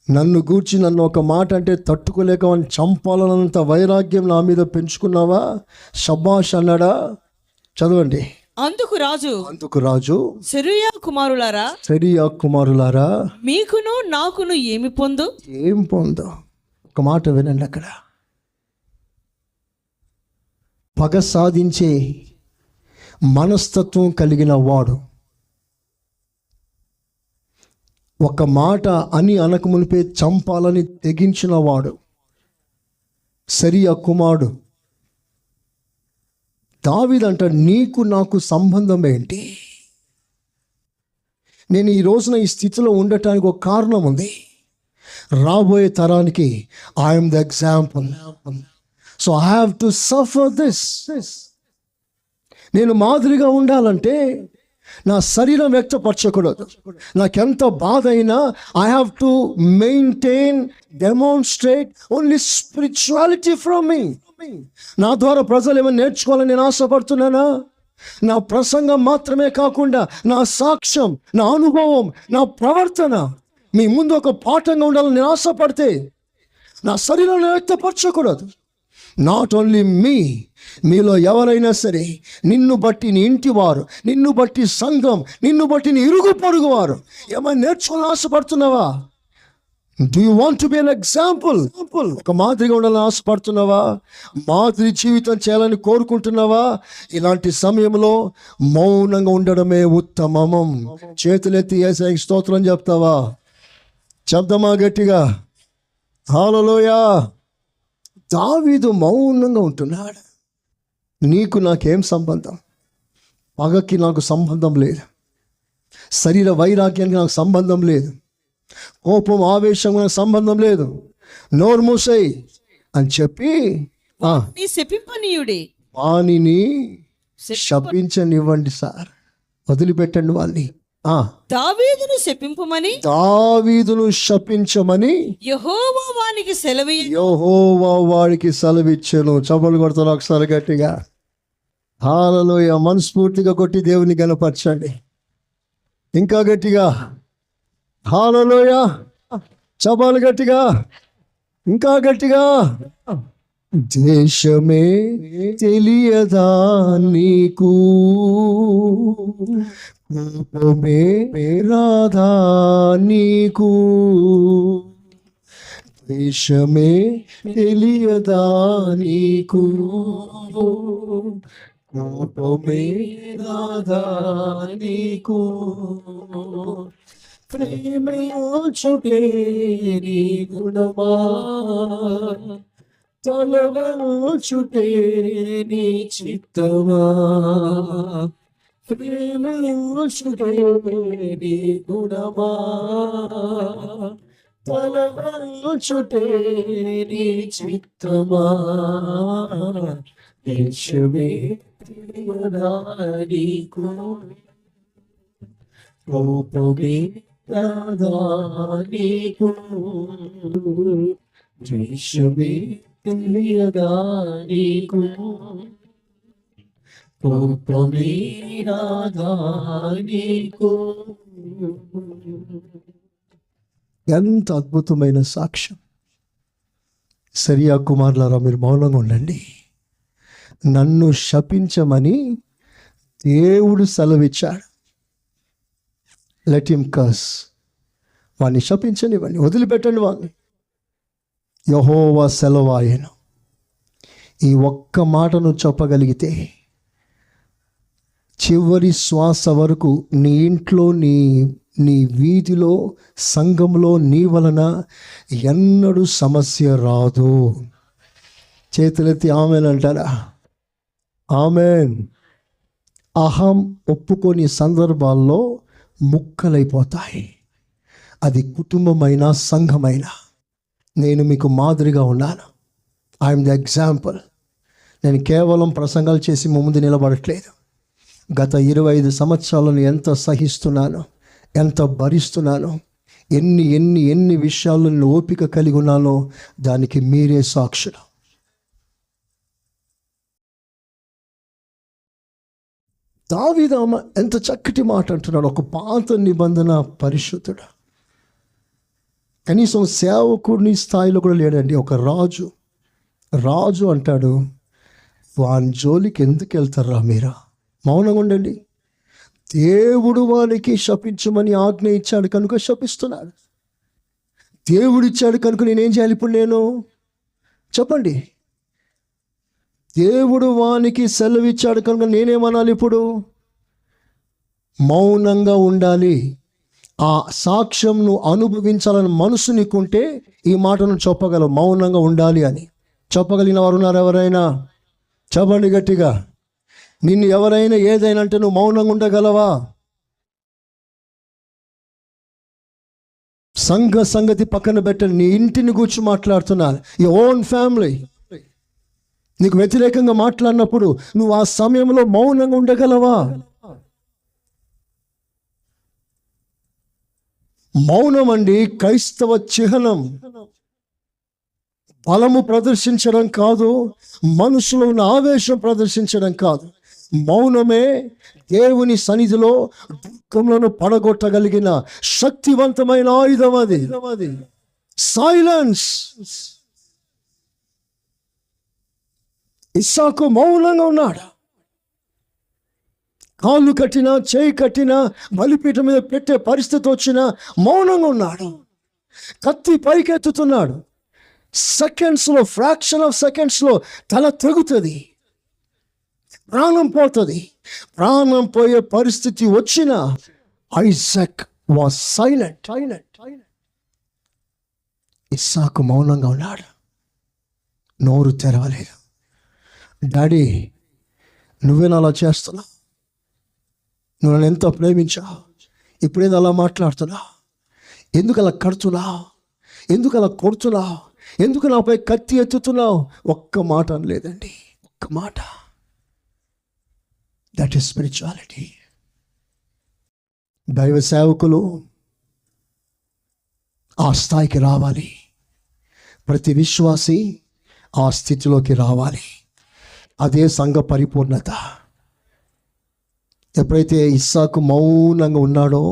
నన్ను గూర్చి నన్ను ఒక మాట అంటే తట్టుకోలేక వాడిని చంపాలన్నంత వైరాగ్యం నా మీద పెంచుకున్నావా? షబాష్ అన్నాడా? చదవండి. అందుకు రాజు సెరూయా కుమారులారా మీకును నాకును ఏం పొందు? ఒక మాట వినండి. అక్కడ పగ సాధించే మనస్తత్వం కలిగిన వాడు ఒక మాట అని అనక మునిపే చంపాలని తెగించిన వాడు సెరూయా కుమారుడు దావీదంట, నీకు నాకు సంబంధం ఏంటి? నేను ఈ రోజున ఈ స్థితిలో ఉండటానికి ఒక కారణం ఉంది. రాబోయే తరానికి I'm the example. So I have to suffer this. నేను మాదిరిగా ఉండాలంటే నా శరీరం వ్యక్తపరచకూడదు. నాకెంత బాధ అయినా I have to demonstrate only spirituality from మీ. నా ద్వారా ప్రజలు ఏమైనా నేర్చుకోవాలని నేను ఆశపడుతున్నానా? నా ప్రసంగం మాత్రమే కాకుండా నా సాక్ష్యం, నా అనుభవం, నా ప్రవర్తన మీ ముందు ఒక పాఠంగా ఉండాలని నేను ఆశపడితే నా శరీరాన్ని వ్యక్తపరచకూడదు. నాట్ ఓన్లీ మీలో ఎవరైనా సరే, నిన్ను బట్టి నీ ఇంటి వారు, నిన్ను బట్టి సంఘం, నిన్ను బట్టి నీ ఇరుగు పొరుగు వారు ఏమైనా నేర్చుకోవాలని ఆశపడుతున్నావా? Do you want to be an example? ఒక మాదిరిగా ఉండాలని ఆశపడుతున్నావా? మాదిరి జీవితం చేయాలని కోరుకుంటున్నావా? ఇలాంటి సమయంలో మౌనంగా ఉండడమే ఉత్తమం. చేతులెత్తి యేసయ్యకి స్తోత్రం చెప్తావా? చెప్దామా గట్టిగా? హల్లెలూయా. దావీదు మౌనంగా ఉంటున్నాడు. నీకు నాకేం సంబంధం? పగకి నాకు సంబంధం లేదు, శరీర వైరాగ్యానికి నాకు సంబంధం లేదు, కోపం ఆవేశం నాకు సంబంధం లేదు. నోరు మూసేయ్ అని చెప్పి వానిని శపించనివ్వండి సార్, వదిలిపెట్టండి వాళ్ళని. దావీదును శపించమని యెహోవా వాడికి సెలవిచ్చెను. చప్పలు కొడతారు ఒకసారి గట్టిగా. హల్లెలూయా. మనస్ఫూర్తిగా కొట్టి దేవుని గణపరచండి. ఇంకా గట్టిగా హల్లెలూయా. చప్పలు గట్టిగా, ఇంకా గట్టిగా. దేశమే తెలియదా నీకు, కోపమే రాధా నీకు, దేశమే తెలియదా నీకు, కోపమే రాధా నీకు, ప్రేమయోచుటే నీ గుణమా, తలవచుటే నీ చిత్తమా, ప్రేమయోచుటే నీ గుణమా, తలవచుటే నీ చిత్తమా, దేశమే తెలియదా నీకు, కోపమే రాధా నీకు, ద్వేషమే తెలియదా నీకు, కోపమే రాదా నీకు. ఎంత అద్భుతమైన సాక్ష్యం. సరియా కుమారులారా, మీరు మౌనంగా ఉండండి. నన్ను శపించమని దేవుడు సెలవిచ్చాడు. Let him curse. వాడిని శపించనివ్వండి, వదిలిపెట్టండి వాడిని. యెహోవా సెలవాయెను. ఈ ఒక్క మాటను చెప్పగలిగితే చివరి శ్వాస వరకు నీ ఇంట్లో, నీ వీధిలో, సంఘంలో నీ వలన ఎన్నడూ సమస్య రాదు. చేతులెత్తి ఆమెన్ అంటారా? ఆమెన్. అహం ఒప్పుకొని సందర్భాల్లో ముక్కలైపోతాయి. అది కుటుంబమైనా సంఘమైనా. నేను మీకు మాదిరిగా ఉన్నాను. I'm the example. నేను కేవలం ప్రసంగాలు చేసి ముందు నిలబడట్లేదు. గత 25 సంవత్సరాలను ఎంత సహిస్తున్నాను, ఎంత భరిస్తున్నాను, ఎన్ని విషయాల్లో నేను ఓపిక కలిగి ఉన్నానో దానికి మీరే సాక్షులు. దావీదు ఎంత చక్కటి మాట అంటున్నాడు. ఒక పాత నిబంధన పరిశుద్ధుడు, కనీసం సేవకుడిని స్థాయిలో కూడా లేడండి. ఒక రాజు అంటాడు, వాని జోలికి ఎందుకు వెళ్తారా మీరా? మౌనంగా ఉండండి. దేవుడు వానికి శపించమని ఆజ్ఞ ఇచ్చాడు కనుక శపిస్తున్నాడు. దేవుడు ఇచ్చాడు కనుక నేనేం చేయాలి ఇప్పుడు? నేను చెప్పండి. దేవుడు వానికి సెలవిచ్చాడు కనుక నేనేమనాలి ఇప్పుడు? మౌనంగా ఉండాలి. ఆ సాక్ష్యంను అనుభవించాలని మనసు నీకుంటే ఈ మాటను చెప్పగలవు. మౌనంగా ఉండాలి అని చెప్పగలిగిన వారు ఉన్నారు ఎవరైనా? చెప్పండి గట్టిగా. నిన్ను ఎవరైనా ఏదైనా అంటే నువ్వు మౌనంగా ఉండగలవా? సంగతి పక్కన పెట్టండి. నీ ఇంటిని కూర్చు మాట్లాడుతున్నాను. ఈ ఓన్ ఫ్యామిలీ నీకు వ్యతిరేకంగా మాట్లాడినప్పుడు నువ్వు ఆ సమయంలో మౌనంగా ఉండగలవా? మౌనం అండి క్రైస్తవ చిహ్నం. బలము ప్రదర్శించడం కాదు, మనసులో ఉన్న ఆవేశం ప్రదర్శించడం కాదు. మౌనమే దేవుని సన్నిధిలో దుఃఖంలో పడగొట్టగలిగిన శక్తివంతమైన ఆయుధం. అది సైలెన్స్. ఇస్సాకు మౌనంగా ఉన్నాడు. కాళ్ళు కట్టినా, చేయి కట్టినా, బలిపీఠం మీద పెట్టే పరిస్థితి వచ్చినా మౌనంగా ఉన్నాడు. కత్తి పైకెత్తుతున్నాడు. సెకండ్స్లో, ఫ్రాక్షన్ ఆఫ్ సెకండ్స్లో తల తెగుతుంది, ప్రాణం పోతుంది. ప్రాణం పోయే పరిస్థితి వచ్చిన ఐజాక్ వాస్ సైలెంట్. ఇస్సాకు మౌనంగా ఉన్నాడు, నోరు తెరవలేదు. డాడీ, నువ్వేనా అలా చేస్తున్నావు? నువ్వు నన్ను ఎంతో ప్రేమించావు, ఇప్పుడేదో అలా మాట్లాడుతున్నావు? ఎందుకు అలా కడుతున్నావు? ఎందుకు అలా కొడుతున్నావు? ఎందుకు నాపై కత్తి ఎత్తుతున్నావు? ఒక్క మాట అనలేదండి, ఒక్క మాట. That is spirituality. దైవ సేవకులు ఆ స్థాయికి రావాలి. ప్రతి విశ్వాసి ఆ స్థితిలోకి రావాలి. అదే సంఘ పరిపూర్ణత. ఎప్పుడైతే ఇస్సాకు మౌనంగా ఉన్నాడో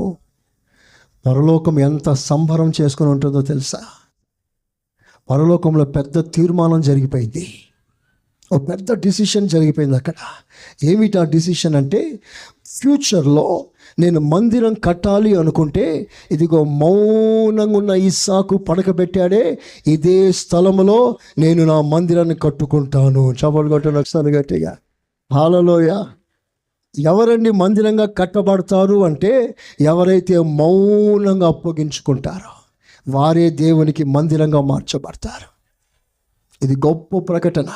పరలోకం ఎంత సంబరం చేసుకొని ఉంటుందో తెలుసా? పరలోకంలో పెద్ద తీర్మానం జరిగిపోయింది, ఒక పెద్ద డిసిషన్ జరిగిపోయింది అక్కడ. ఏమిటి ఆ డిసిషన్ అంటే, ఫ్యూచర్లో నేను మందిరం కట్టాలి అనుకుంటే ఇదిగో మౌనంగా ఉన్న ఇస్సాకు పడకబెట్టాడే ఇదే స్థలంలో నేను నా మందిరాన్ని కట్టుకుంటాను. చపలు కొట్టను ఒకసారి గట్టిగా. హల్లెలూయా. ఎవరండి మందిరంగా కట్టబడతారు అంటే, ఎవరైతే మౌనంగా అప్పగించుకుంటారో వారే దేవునికి మందిరంగా మార్చబడతారు. ఇది గొప్ప ప్రకటన.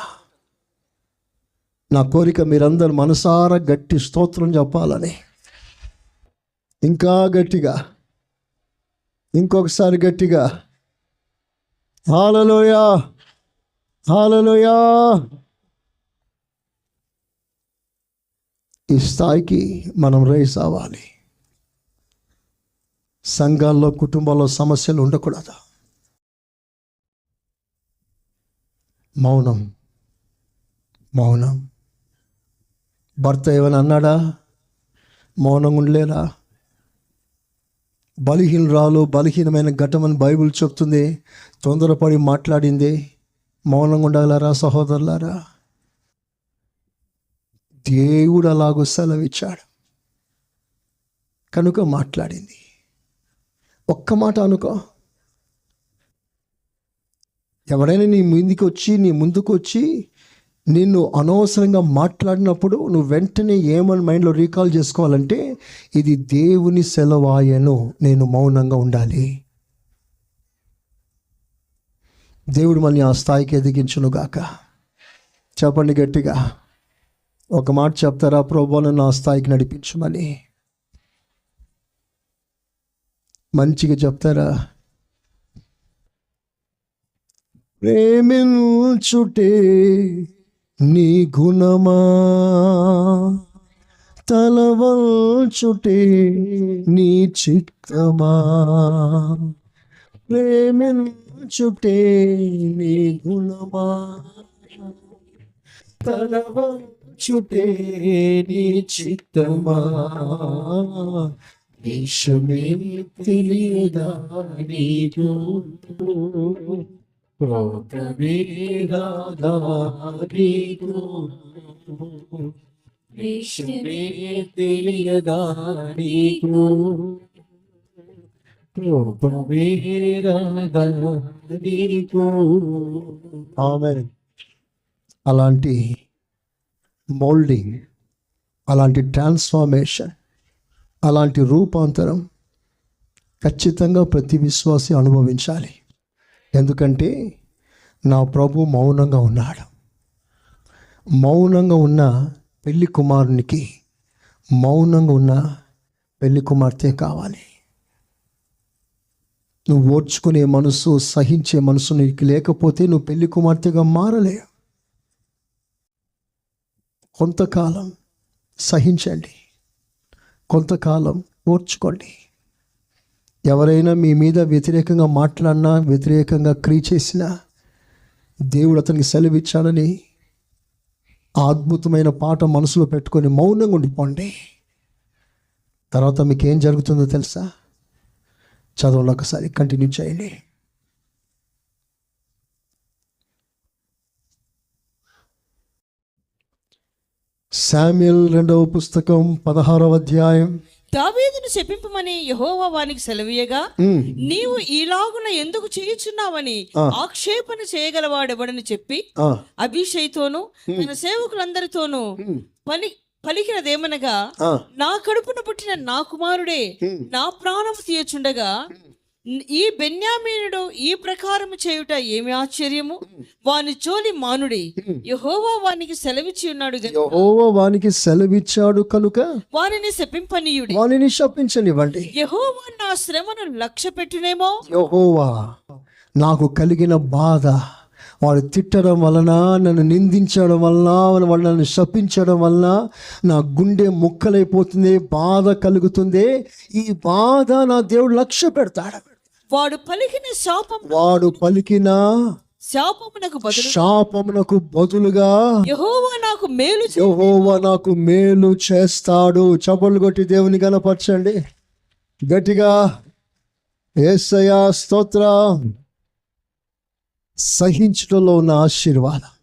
నా కోరిక మీరందరూ మనసారా గట్టి స్తోత్రం చెప్పాలని. ఇంకా గట్టిగా, ఇంకొకసారి గట్టిగా. హల్లెలూయా, హల్లెలూయా. ఈ స్థాయికి మనం రైజ్ అవ్వాలి. సంఘాల్లో, కుటుంబాల్లో సమస్యలు ఉండకూడదు. మౌనం. మౌనం. భర్త ఏమైనా అన్నాడా? మౌనంగా ఉండలేరా? బలహీనమైన ఘటమని బైబిల్ చెప్తుంది. తొందరపడి మాట్లాడింది. మౌనంగా ఉండగలరా సహోదరులారా? దేవుడు అలాగూ సెలవిచ్చాడు కనుక మాట్లాడింది. ఒక్క మాట అనుకో. ఎవరైనా నీ ముందుకు వచ్చి నిన్ను అనవసరంగా మాట్లాడినప్పుడు నువ్వు వెంటనే ఏమని మైండ్లో రీకాల్ చేసుకోవాలంటే, ఇది దేవుని సెలవాయను, నేను మౌనంగా ఉండాలి. దేవుడు మనల్ని ఆ స్థాయికి ఎదిగించును గాక. చెప్పండి గట్టిగా. ఒక మాట చెప్తారా? ప్రభువా నన్ను ఆ స్థాయికి నడిపించమని. మంచిగా చెప్తారా? ప్రేమించుటే నీ గుణమా, తలవంచుటే నీ చిత్తమా. ప్రేమించుటే నీ గుణమా, తలవంచుటే నీ చిత్తమా. దేశమే తెలియదా నీకు, తెలియదా నీకు. ఆమేన్. అలాంటి మోల్డింగ్, అలాంటి ట్రాన్స్ఫార్మేషన్, అలాంటి రూపాంతరం ఖచ్చితంగా ప్రతి విశ్వాసి అనుభవించాలి. ఎందుకంటే నా ప్రభు మౌనంగా ఉన్నాడు. మౌనంగా ఉన్న పెళ్లి కుమారునికి మౌనంగా ఉన్న పెళ్లి కుమార్తె కావాలి. నువ్వు ఓర్చుకునే మనసు, సహించే మనసు నీకు లేకపోతే నువ్వు పెళ్లి కుమార్తెగా మారలేవు. కొంతకాలం సహించండి, కొంతకాలం ఓర్చుకోండి. ఎవరైనా మీ మీద వ్యతిరేకంగా మాట్లాడినా, వ్యతిరేకంగా క్రియ చేసినా, దేవుడు అతనికి సెలవిచ్చాడని ఆ అద్భుతమైన పాట మనసులో పెట్టుకొని మౌనంగా ఉండిపోండి. తర్వాత మీకు ఏం జరుగుతుందో తెలుసా? చదవండి, ఒకసారి కంటిన్యూ చేయండి. శామ్యూయల్ 2వ పుస్తకం 16వ అధ్యాయం. దావీదును శపింపమని యెహోవా వానికి సెలవీయగా, నీవు ఈలాగున ఎందుకు చేయుచున్నావని ఆక్షేపణ చేయగలవాడెవడని చెప్పి అభిషేక్తోను తన సేవకులందరితోనూ పలికినదేమనగా, నా కడుపున పుట్టిన నా కుమారుడే నా ప్రాణము తీయచుండగా ఈ బెన్యామీనుడు ఈ ప్రకారము చేయుట ఏమి ఆశ్చర్యము. వాని జోలి మానుడే, యెహోవా వానికి సెలవిచ్చి ఉన్నాడు. యెహోవా వానికి సెలవిచ్చాడు కనుక వానిని శపింపనీయుడి, వానిని శపించనివ్వండి. యెహోవా నా శ్రమను లక్ష్య పెట్టినేమో. యెహోవా నాకు కలిగిన బాధ, వాడు తిట్టడం వలన, నన్ను నిందించడం వలన, వాడు నన్ను శపించడం వలన నా గుండె ముక్కలైపోతుంది, బాధ కలుగుతుంది. ఈ బాధ నా దేవుడు లక్ష్య పెడతాడు. వాడు పలికిన శాపమునకు బదులుగా యెహోవా నాకు మేలు చేస్తాడు. చప్పట్లు కొట్టి దేవుని గణపరచండి గట్టిగా. యేసయ్యా స్తోత్రం. సహించడంలో ఉన్న ఆశీర్వాదం.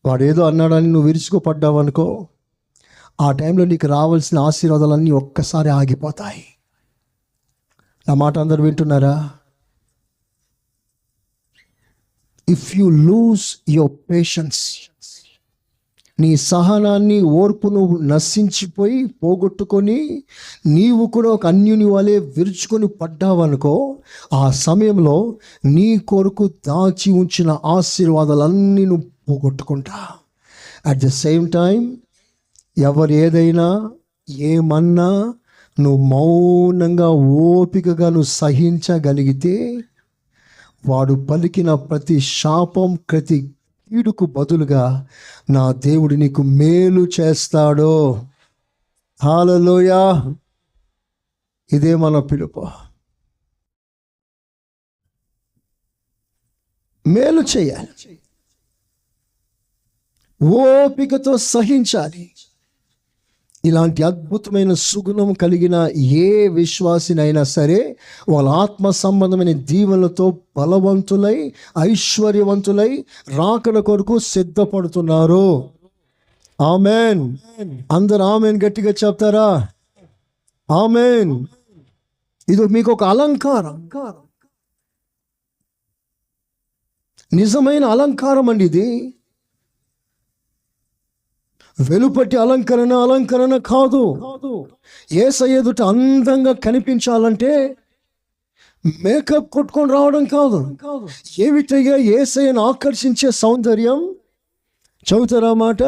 వాడు ఏదో అన్నాడని నువ్వు విరుచుకుపడ్డావు అనుకో, ఆ టైంలో నీకు రావాల్సిన ఆశీర్వాదాలన్నీ ఒక్కసారి ఆగిపోతాయి. నా మాట అందరు వింటున్నారా? If you lose your patience, నీ సహనాన్ని, ఓర్పును నశించిపోయి పోగొట్టుకొని నీవు కూడా ఒక అన్యుని వలె విరుచుకొని పడ్డావనుకో, ఆ సమయంలో నీ కొరకు దాచి ఉంచిన ఆశీర్వాదాలన్నీ నువ్వు పోగొట్టుకుంటా. అట్ ద సేమ్ టైం ఎవరు ఏదైనా ఏమన్నా నువ్వు మౌనంగా ఓపికగా నువ్వు సహించగలిగితే, వాడు పలికిన ప్రతి శాపం, ప్రతి కీడుకు బదులుగా నా దేవుడు నీకు మేలు చేస్తాడు. హల్లెలూయా. ఇదే మన పిలుపు. మేలు చేయాలి, ఓపికతో సహించాలి. ఇలాంటి అద్భుతమైన సుగుణం కలిగిన ఏ విశ్వాసినైనా సరే వాళ్ళ ఆత్మ సంబంధమైన దీవెనలతో బలవంతులై ఐశ్వర్యవంతులై రాకడ కొరకు సిద్ధపడుతున్నారు. ఆమెన్. అందరు ఆమెన్ గట్టిగా చెప్తారా? ఆమెన్. ఇది మీకు ఒక అలంకారం, నిజమైన అలంకారం అండి. ఇది వెలుపటి అలంకరణ కాదు. యేసయ్య ఎదుట అందంగా కనిపించాలంటే మేకప్ కొట్టుకొని రావడం కాదు. ఏమిటయ్యా యేసయ్యను ఆకర్షించే సౌందర్యం? చదువుతారా మాట?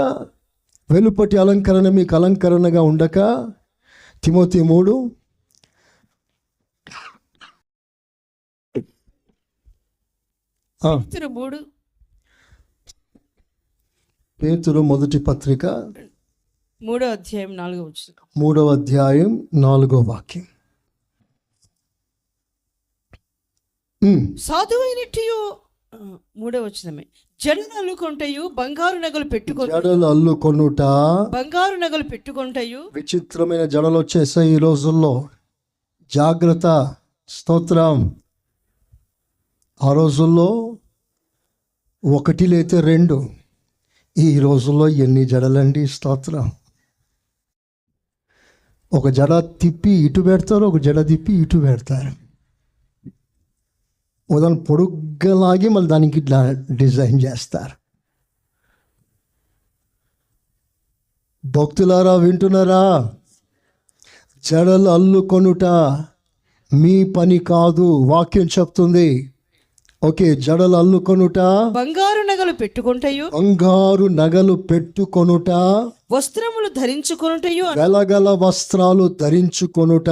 వెలుపటి అలంకరణ మీకు అలంకరణగా ఉండక. తిమోతి 3 పేతురు మొదటి పత్రిక 3వ అధ్యాయం 4వ వచనం. 3వ అధ్యాయం 4వ వాక్యం. సాధువైనట్టు 3వ వచనమే. జడలు అల్లుకొంటయు బంగారు నగలు పెట్టుకొని, జడలు అల్లుకొనుట బంగారు నగలు పెట్టుకొంటయు. విచిత్రమైన జడలు వచ్చేసాయి ఈ రోజుల్లో. జాగ్రత్త. స్తోత్రం. ఆ రోజుల్లో 1 లేతే 2. ఈ రోజుల్లో ఎన్ని జడలండి? స్తోత్రం. ఒక జడ తిప్పి ఇటు పెడతారు, ఒక జడ తిప్పి ఇటు పెడతారు. దాన్ని పొడుగ్గలాగి మళ్ళీ దానికి ఇట్లా డిజైన్ చేస్తారు. భక్తులారా వింటున్నారా? జడలు అల్లుకొనుట మీ పని కాదు. వాక్యం చెప్తుంది. ఓకే, జడలు అల్లుకొనుట, బంగారు నగలు పెట్టుకొంటయు, బంగారు నగలు పెట్టుకొనుట, వస్త్రములు ధరించుకొనుటయు, గలగల వస్త్రాలు ధరించుకొనుట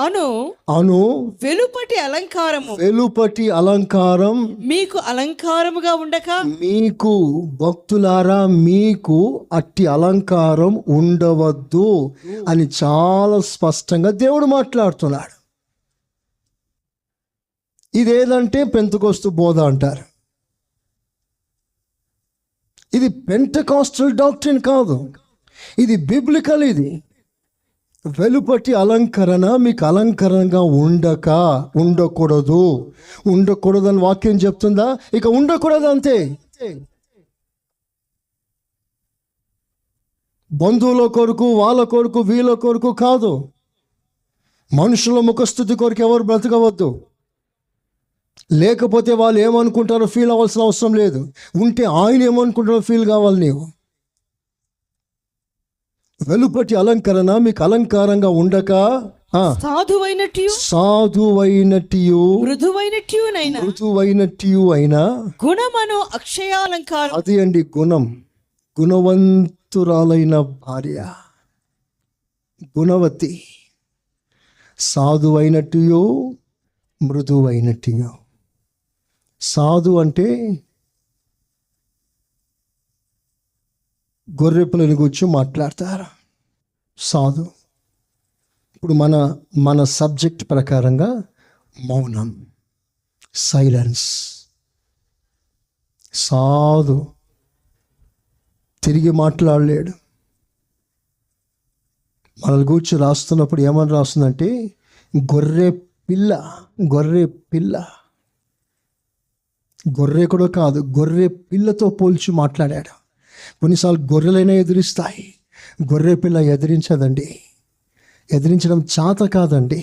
అను వెలుపటి అలంకారము, వెలుపటి అలంకారం మీకు అలంకారముగా ఉండక. మీకు భక్తులారా, మీకు అట్టి అలంకారం ఉండవద్దు అని చాలా స్పష్టంగా దేవుడు మాట్లాడుతున్నాడు. ఇదేదంటే పెంతెకోస్తు బోధ అంటారు. ఇది పెంటెకాస్టల్ డాక్ట్రిన్ కాదు, ఇది బిబ్లికల్. ఇది వెలుపటి అలంకరణ మీకు అలంకరణగా ఉండకూడదని వాక్యం చెప్తుందా? ఇక ఉండకూడదు అంతే. బంధువుల కొరకు, వాళ్ళ కొరకు, వీళ్ళ కొరకు కాదు. మనుషుల ముఖస్థుతి కొరకు ఎవరు బ్రతకవద్దు. లేకపోతే వాళ్ళు ఏమనుకుంటారో ఫీల్ అవ్వాల్సిన అవసరం లేదు. ఉంటే ఆయన ఏమనుకుంటారో ఫీల్ కావాలి నీవు. వెలుపటి అలంకరణ మీకు అలంకారంగా ఉండక సాధువైనట్టు మృదువైనట్టు అయినా గుణమను అక్షయాలంకారం. అది అండి గుణం. గుణవంతురాలైన భార్య, గుణవతి, సాధువైనట్టు మృదువైనట్టు. సాధు అంటే గొర్రెపిల్లని గురించి మాట్లాడతారు. సాధు. ఇప్పుడు మన సబ్జెక్ట్ ప్రకారంగా మౌనం, సైలెన్స్. సాధు తిరిగి మాట్లాడలేడు. మనల్ని గురించి రాస్తున్నప్పుడు ఏమని రాస్తుందంటే గొర్రె పిల్ల. గొర్రె కూడా కాదు, గొర్రె పిల్లతో పోల్చి మాట్లాడాడు. కొన్నిసార్లు గొర్రెలైనా ఎదిరిస్తాయి, గొర్రె పిల్ల ఎదిరించదండి. ఎదిరించడం చేత కాదండి.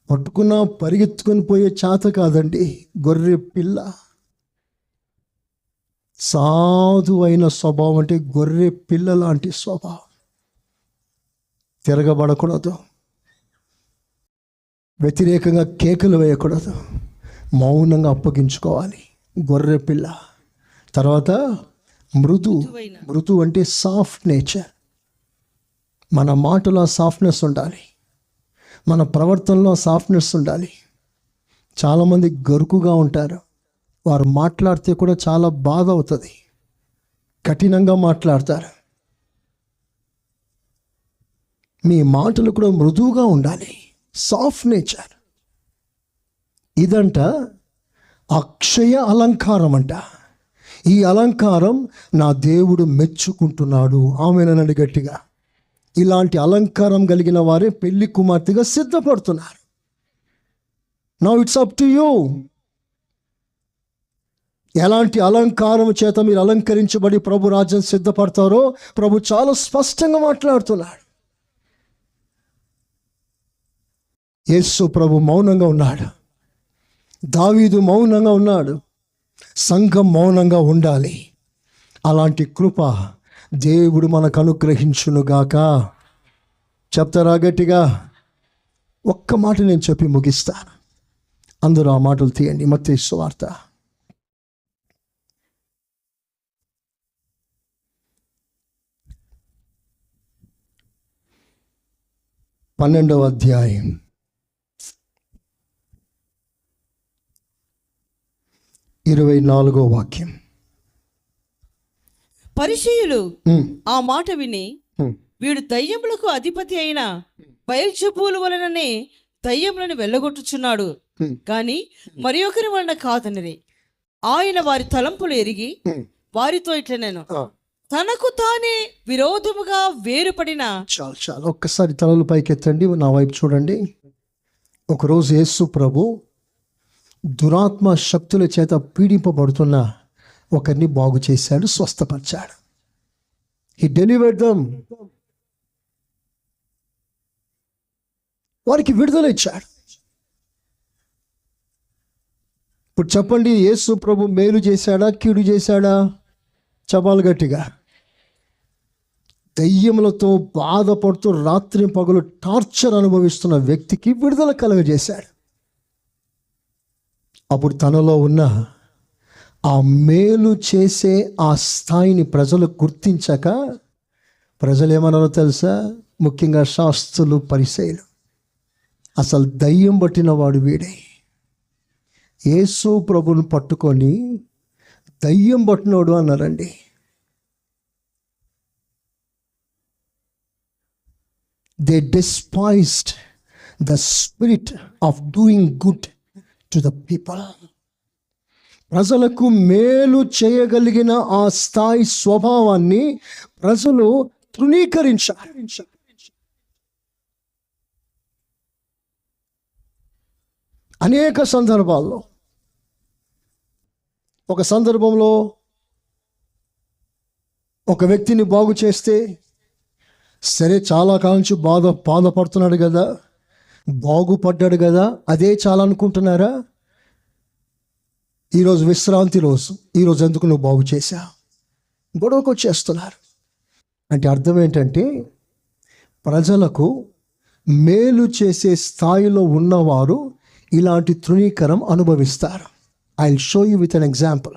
పట్టుకున్నా పరిగెత్తుకొని పోయే చేత కాదండి. గొర్రె పిల్ల. సాధు అయిన స్వభావం అంటే గొర్రె పిల్ల లాంటి స్వభావం. తిరగబడకూడదు, వ్యతిరేకంగా కేకలు వేయకూడదు, మౌనంగా అప్పగించుకోవాలి. గొర్రె పిల్ల. తర్వాత మృదు అంటే సాఫ్ట్ నేచర్. మన మాటలో సాఫ్ట్నెస్ ఉండాలి, మన ప్రవర్తనలో సాఫ్ట్నెస్ ఉండాలి. చాలామంది గరుకుగా ఉంటారు. వారు మాట్లాడితే కూడా చాలా బాధ అవుతుంది, కఠినంగా మాట్లాడతారు. మీ మాటలు కూడా మృదువుగా ఉండాలి, సాఫ్ట్ నేచర్. ఇదంట అక్షయ అలంకారం అంట. ఈ అలంకారం నా దేవుడు మెచ్చుకుంటున్నాడు. ఆమెనని గట్టిగా. ఇలాంటి అలంకారం కలిగిన వారే పెళ్లి కుమార్తెగా సిద్ధపడుతున్నారు. Now it's up to you. ఎలాంటి అలంకారం చేత మీరు అలంకరించబడి ప్రభు రాజ్యం సిద్ధపడతారో ప్రభు చాలా స్పష్టంగా మాట్లాడుతున్నాడు. యేసు ప్రభు మౌనంగా ఉన్నాడు, దావీదు మౌనంగా ఉన్నాడు. సంఘం మౌనంగా ఉండాలి. అలాంటి కృప దేవుడు మనకు అనుగ్రహించునుగాక. చెప్తారా గట్టిగా? ఒక్క మాట నేను చెప్పి ముగిస్తాను. అందరూ ఆ మాటలు తీయండి. మత్తయి సువార్త 12వ అధ్యాయం 24వ వాక్యం. పరిసయ్యులు ఆ మాట విని, వీడు దయ్యములకు అధిపతి అయిన బయల్జెబూలు వలననే దయ్యములను వెళ్ళగొట్టుచున్నాడు కానీ మరి ఒకరి వలన కాదనిరి. ఆయన వారి తలంపులు ఎరిగి వారితో ఇట్లనేను, తనకు తానే విరోధముగా వేరుపడిన. చాలు చాలు, ఒక్కసారి తలలు పైకెత్తండి, నా వైపు చూడండి. ఒకరోజు యేసు ప్రభు దురాత్మ శక్తుల చేత పీడింపబడుతున్న ఒకరిని బాగు చేశాడు, స్వస్థపరిచాడు. హి డెలివర్డ్ దెమ్. వారికి విడుదల ఇచ్చాడు. ఇప్పుడు చెప్పండి, యేసు ప్రభు మేలు చేశాడా కీడు చేశాడా? చెప్పాలి గట్టిగా. దయ్యములతో బాధపడుతూ రాత్రి పగలు టార్చర్ అనుభవిస్తున్న వ్యక్తికి విడుదల కలుగజేశాడు. అప్పుడు తనలో ఉన్న ఆ మేలు చేసే ఆ స్థాయిని ప్రజలు గుర్తించక ప్రజలు ఏమన్నారో తెలుసా? ముఖ్యంగా శాస్త్రులు, పరిసయ్యులు, అసలు దయ్యం పట్టిన వాడు వీడే. యేసు ప్రభుని పట్టుకొని దయ్యం పట్టినోడు అన్నారండి. They despised the spirit of doing good to the people. ప్రజలకు మేలు చేయగలిగిన ఆ స్థాయి స్వభావాన్ని ప్రజలు తృణీకరించారు. అనేక సందర్భాల్లో, ఒక సందర్భంలో ఒక వ్యక్తిని బాగు చేస్తే, సరే చాలా కాలం నుంచి బాధపడుతున్నాడు కదా, బాగుపడ్డాడు కదా, అదే చాలా అనుకుంటున్నారా? ఈరోజు విశ్రాంతి రోజు, ఈరోజు ఎందుకు నువ్వు బాగు చేశా? గొడవకు వచ్చేస్తున్నారు. అంటే అర్థం ఏంటంటే, ప్రజలకు మేలు చేసే స్థాయిలో ఉన్నవారు ఇలాంటి తృణీకరం అనుభవిస్తారు. I will show you with an example.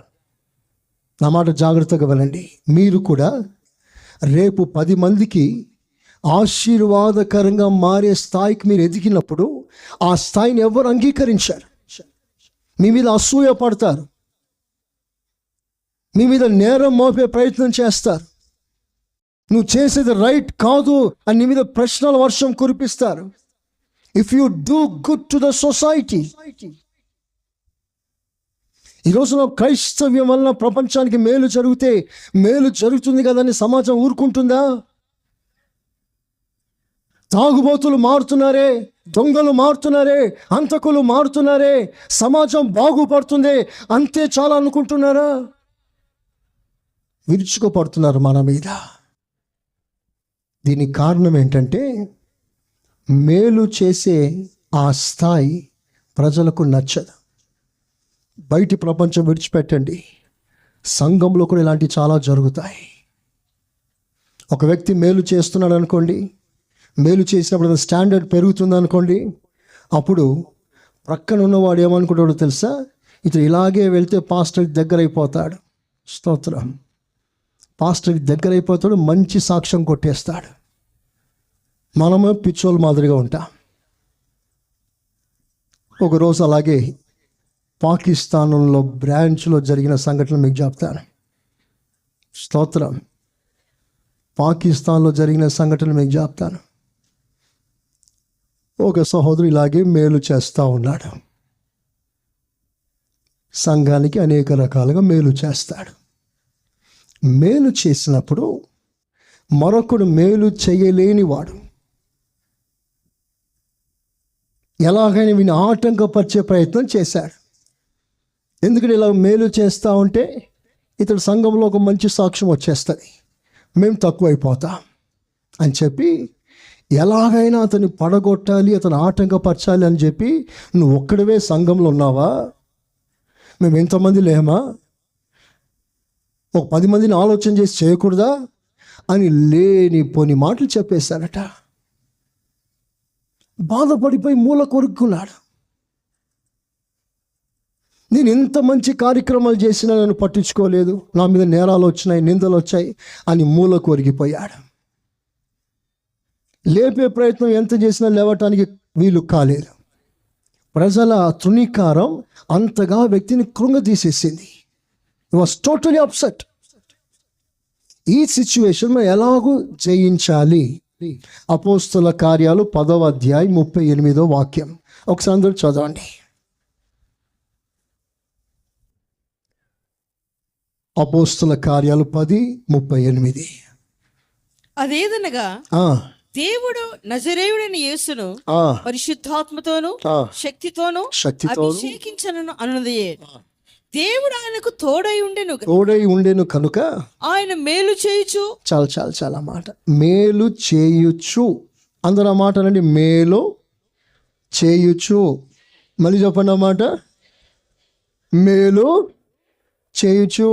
నా మాట జాగ్రత్తగా వినండి. మీరు కూడా రేపు 10 మందికి ఆశీర్వాదకరంగా మారే స్థాయికి మీరు ఎదిగినప్పుడు ఆ స్థాయిని ఎవరు అంగీకరించారు? మీ మీద అసూయ పడతారు, మీ మీద నేరం మోపే ప్రయత్నం చేస్తారు, నువ్వు చేసేది రైట్ కాదు అని నీ మీద ప్రశ్నల వర్షం కురిపిస్తారు. If you do good to the society. ఈరోజు క్రైస్తవ్యం వలన ప్రపంచానికి మేలు జరిగితే మేలు జరుగుతుంది కదని సమాజం ఊరుకుంటుందా? తాగుబోతులు మారుతున్నారే, దొంగలు మారుతున్నారే, హంతకులు మారుతున్నారే, సమాజం బాగుపడుతుంది అంతే చాలా అనుకుంటున్నారా? విరుచుకుపడుతున్నారు మన మీద. దీనికి కారణం ఏంటంటే, మేలు చేసే ఆ స్థాయి ప్రజలకు నచ్చదు. బయటి ప్రపంచం విడిచిపెట్టండి, సంఘంలో కూడా ఇలాంటివి చాలా జరుగుతాయి. ఒక వ్యక్తి మేలు చేస్తున్నాడు అనుకోండి, మేలు చేసినప్పుడు స్టాండర్డ్ పెరుగుతుంది అనుకోండి, అప్పుడు ప్రక్కన ఉన్నవాడు ఏమనుకుంటాడో తెలుసా? ఇతను ఇలాగే వెళ్తే పాస్టర్కి దగ్గర అయిపోతాడు. స్తోత్రం. పాస్టర్కి దగ్గర అయిపోతాడు, మంచి సాక్ష్యం కొట్టేస్తాడు. మనమే పిచ్చోళ్ళ మాదిరిగా ఉంటాం. ఒకరోజు అలాగే పాకిస్తాన్లో బ్రాంచ్లో జరిగిన సంఘటన మీకు చెప్తాను. స్తోత్రం. పాకిస్తాన్లో జరిగిన సంఘటన మీకు చెప్తాను. ఒక సహోదరు ఇలాగే మేలు చేస్తూ ఉన్నాడు. సంఘానికి అనేక రకాలుగా మేలు చేస్తాడు. మేలు చేసినప్పుడు మరొకడు మేలు చేయలేని వాడు ఎలాగైనా వీని ఆటంకపరిచే ప్రయత్నం చేశాడు. ఎందుకంటే ఇలా మేలు చేస్తూ ఉంటే ఇతడు సంఘంలో ఒక మంచి సాక్ష్యం వచ్చేస్తుంది, మేము తక్కువైపోతాం అని చెప్పి ఎలాగైనా అతన్ని పడగొట్టాలి, అతను ఆటంకపరచాలి అని చెప్పి, నువ్వు ఒక్కడవే సంఘంలో ఉన్నావా, మేము ఎంతమంది లేమా, ఒక 10 మందిని ఆలోచన చేసి చేయకూడదా అని లేని పోని మాటలు చెప్పేశాడట. బాధపడిపోయి మూల కొరుక్కున్నాడు. నేను ఇంత మంచి కార్యక్రమాలు చేసినా నన్ను పట్టించుకోలేదు, నా మీద నేరాలు వచ్చినాయి, నిందలు వచ్చాయి అని మూల కొరిగిపోయాడు. లేపే ప్రయత్నం ఎంత చేసినా లేవటానికి వీలు కాలేదు. ప్రజల తృణీకారం అంతగా వ్యక్తిని కృంగతీసేసింది. He was totally upset. ఈ సిచ్యువేషన్ ఎలాగూ జయించాలి? అపోస్తుల కార్యాలు 10వ అధ్యాయం 38వ వాక్యం ఒకసారి అందరూ చదవండి. అపోస్తుల కార్యాలు 10:38. అదేదనగా దేవుడు నజరేయుడైన యేసును పరిశుద్ధాత్మతోను శక్తితోను అభిషేకించను అన్నదే. దేవుడు ఆయనకు తోడై ఉండెను కనుక ఆయన మేలు చేయుచు. చాలా మాట, మేలు చేయుచు. అందరూ ఆ మాట అనండి, మేలు చేయుచు. మళ్ళీ చెప్పండి ఆ మాట, మేలు చేయుచు.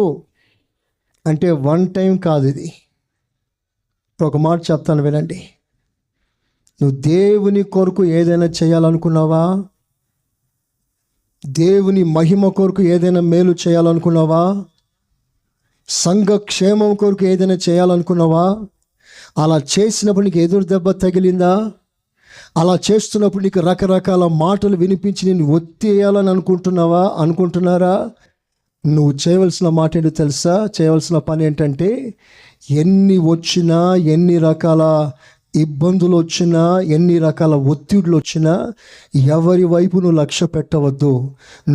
అంటే వన్ టైం కాదు ఇది. ఒక మాట చెప్తాను వినండి. నువ్వు దేవుని కొరకు ఏదైనా చేయాలనుకున్నావా, దేవుని మహిమ కొరకు ఏదైనా మేలు చేయాలనుకున్నావా, సంఘ క్షేమం కొరకు ఏదైనా చేయాలనుకున్నావా, అలా చేసినప్పుడు నీకు ఎదురు దెబ్బ తగిలిందా, అలా చేస్తున్నప్పుడు నీకు రకరకాల మాటలు వినిపించి నేను ఒత్తేయాలని అనుకుంటున్నారా? నువ్వు చేయవలసిన మాట ఏంటో తెలుసా? చేయవలసిన పని ఏంటంటే, ఎన్ని వచ్చినా, ఎన్ని రకాల ఇబ్బందులు వచ్చినా, ఎన్ని రకాల ఒత్తిడులు వచ్చినా ఎవరి వైపు నువ్వు లక్ష్య పెట్టవద్దు.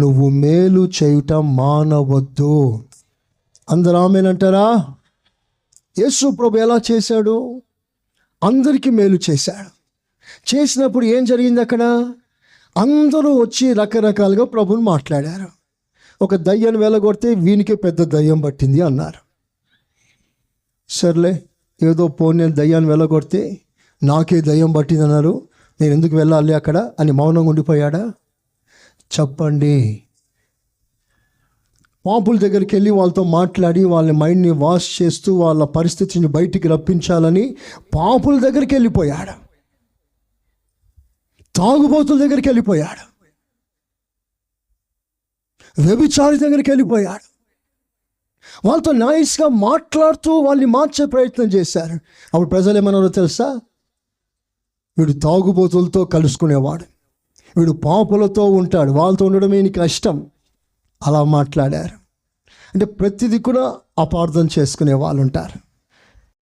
నువ్వు మేలు చేయుట మానవద్దు. అందరూ ఆమేనంటారా? యేసు ప్రభు ఎలా చేశాడు? అందరికీ మేలు చేశాడు. చేసినప్పుడు ఏం జరిగింది అక్కడ? అందరూ వచ్చి రకరకాలుగా ప్రభుని మాట్లాడారు. ఒక దయ్యాన్ని వెళ్ళగొడితే వీనికే పెద్ద దయ్యం పట్టింది అన్నారు. సర్లే, ఏదో నేను దయ్యాన్ని వెళ్ళగొడితే నాకే దయ్యం పట్టింది అన్నారు, నేను ఎందుకు వెళ్ళాలి అక్కడ అని మౌనంగా ఉండిపోయాడా? చెప్పండి. పాపుల దగ్గరికి వెళ్ళి వాళ్ళతో మాట్లాడి వాళ్ళ మైండ్ని వాష్ చేస్తూ వాళ్ళ పరిస్థితిని బయటికి రప్పించాలని పాపుల దగ్గరికి వెళ్ళిపోయాడు. తాగుబోతుల దగ్గరికి వెళ్ళిపోయాడు. వ్యభిచారి దగ్గరికి వెళ్ళిపోయాడు. వాళ్ళతో నైస్గా మాట్లాడుతూ వాళ్ళని మార్చే ప్రయత్నం చేశారు. అప్పుడు ప్రజలు ఏమన్నారో తెలుసా? వీడు తాగుబోతులతో కలుసుకునేవాడు, వీడు పాపులతో ఉంటాడు, వాళ్ళతో ఉండడమే నీకు కష్టం, అలా మాట్లాడారు. అంటే ప్రతిదీ కూడా అపార్థం చేసుకునే వాళ్ళు ఉంటారు.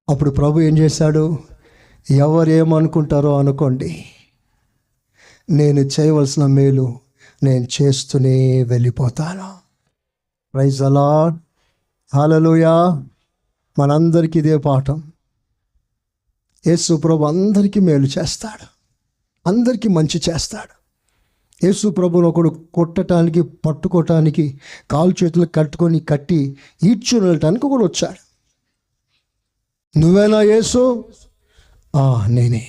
అప్పుడు ప్రభు ఏం చేశాడు? ఎవరేమనుకుంటారో అనుకోండి, నేను చేయవలసిన మేలు నేను చేస్తూనే వెళ్ళిపోతాను. ప్రైజ్ ది లార్డ్, హల్లెలూయా. మనందరికీ ఇదే పాఠం. యేసు ప్రభు అందరికీ మేలు చేస్తాడు, అందరికీ మంచి చేస్తాడు. యేసు ప్రభుని ఒకడు కొట్టడానికి, పట్టుకోవటానికి, కాలు చేతులు కట్టి ఈడ్చుని వెళ్ళటానికి ఒకడు వచ్చాడు. నువ్వేనా యేసు? నేనే.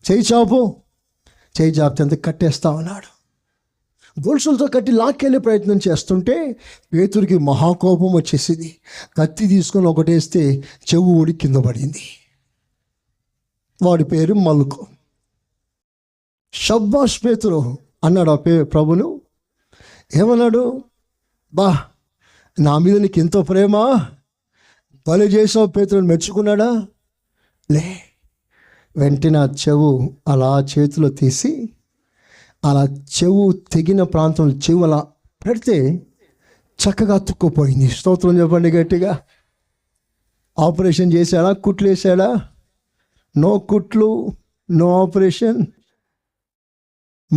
చేయి చాపు. చేయి చాపితే అంత కట్టేస్తా ఉన్నాడు. గొలుసులతో కట్టి లాక్కెళ్ళే ప్రయత్నం చేస్తుంటే పేతురికి మహాకోపం వచ్చేసింది. కత్తి తీసుకొని ఒకటేస్తే చెవు ఊడి కింద పడింది. వాడి పేరు మలుకు. షబ్బాష్ పేతురు అన్నాడు ఆ ప్రభును. ఏమన్నాడు? నా మీద నీకు ఎంతో ప్రేమ, బలి చేసావు పేతురుని మెచ్చుకున్నాడా? లే. వెంటనే ఆ చెవు అలా చేతిలో తీసి అలా చెవు తెగిన ప్రాంతంలో చెవు అలా పెడితే చక్కగా అతుక్కుపోయింది. స్తోత్రం చెప్పండి గట్టిగా. ఆపరేషన్ చేశాడా? కుట్లు వేసాడా? నో కుట్లు, నో ఆపరేషన్.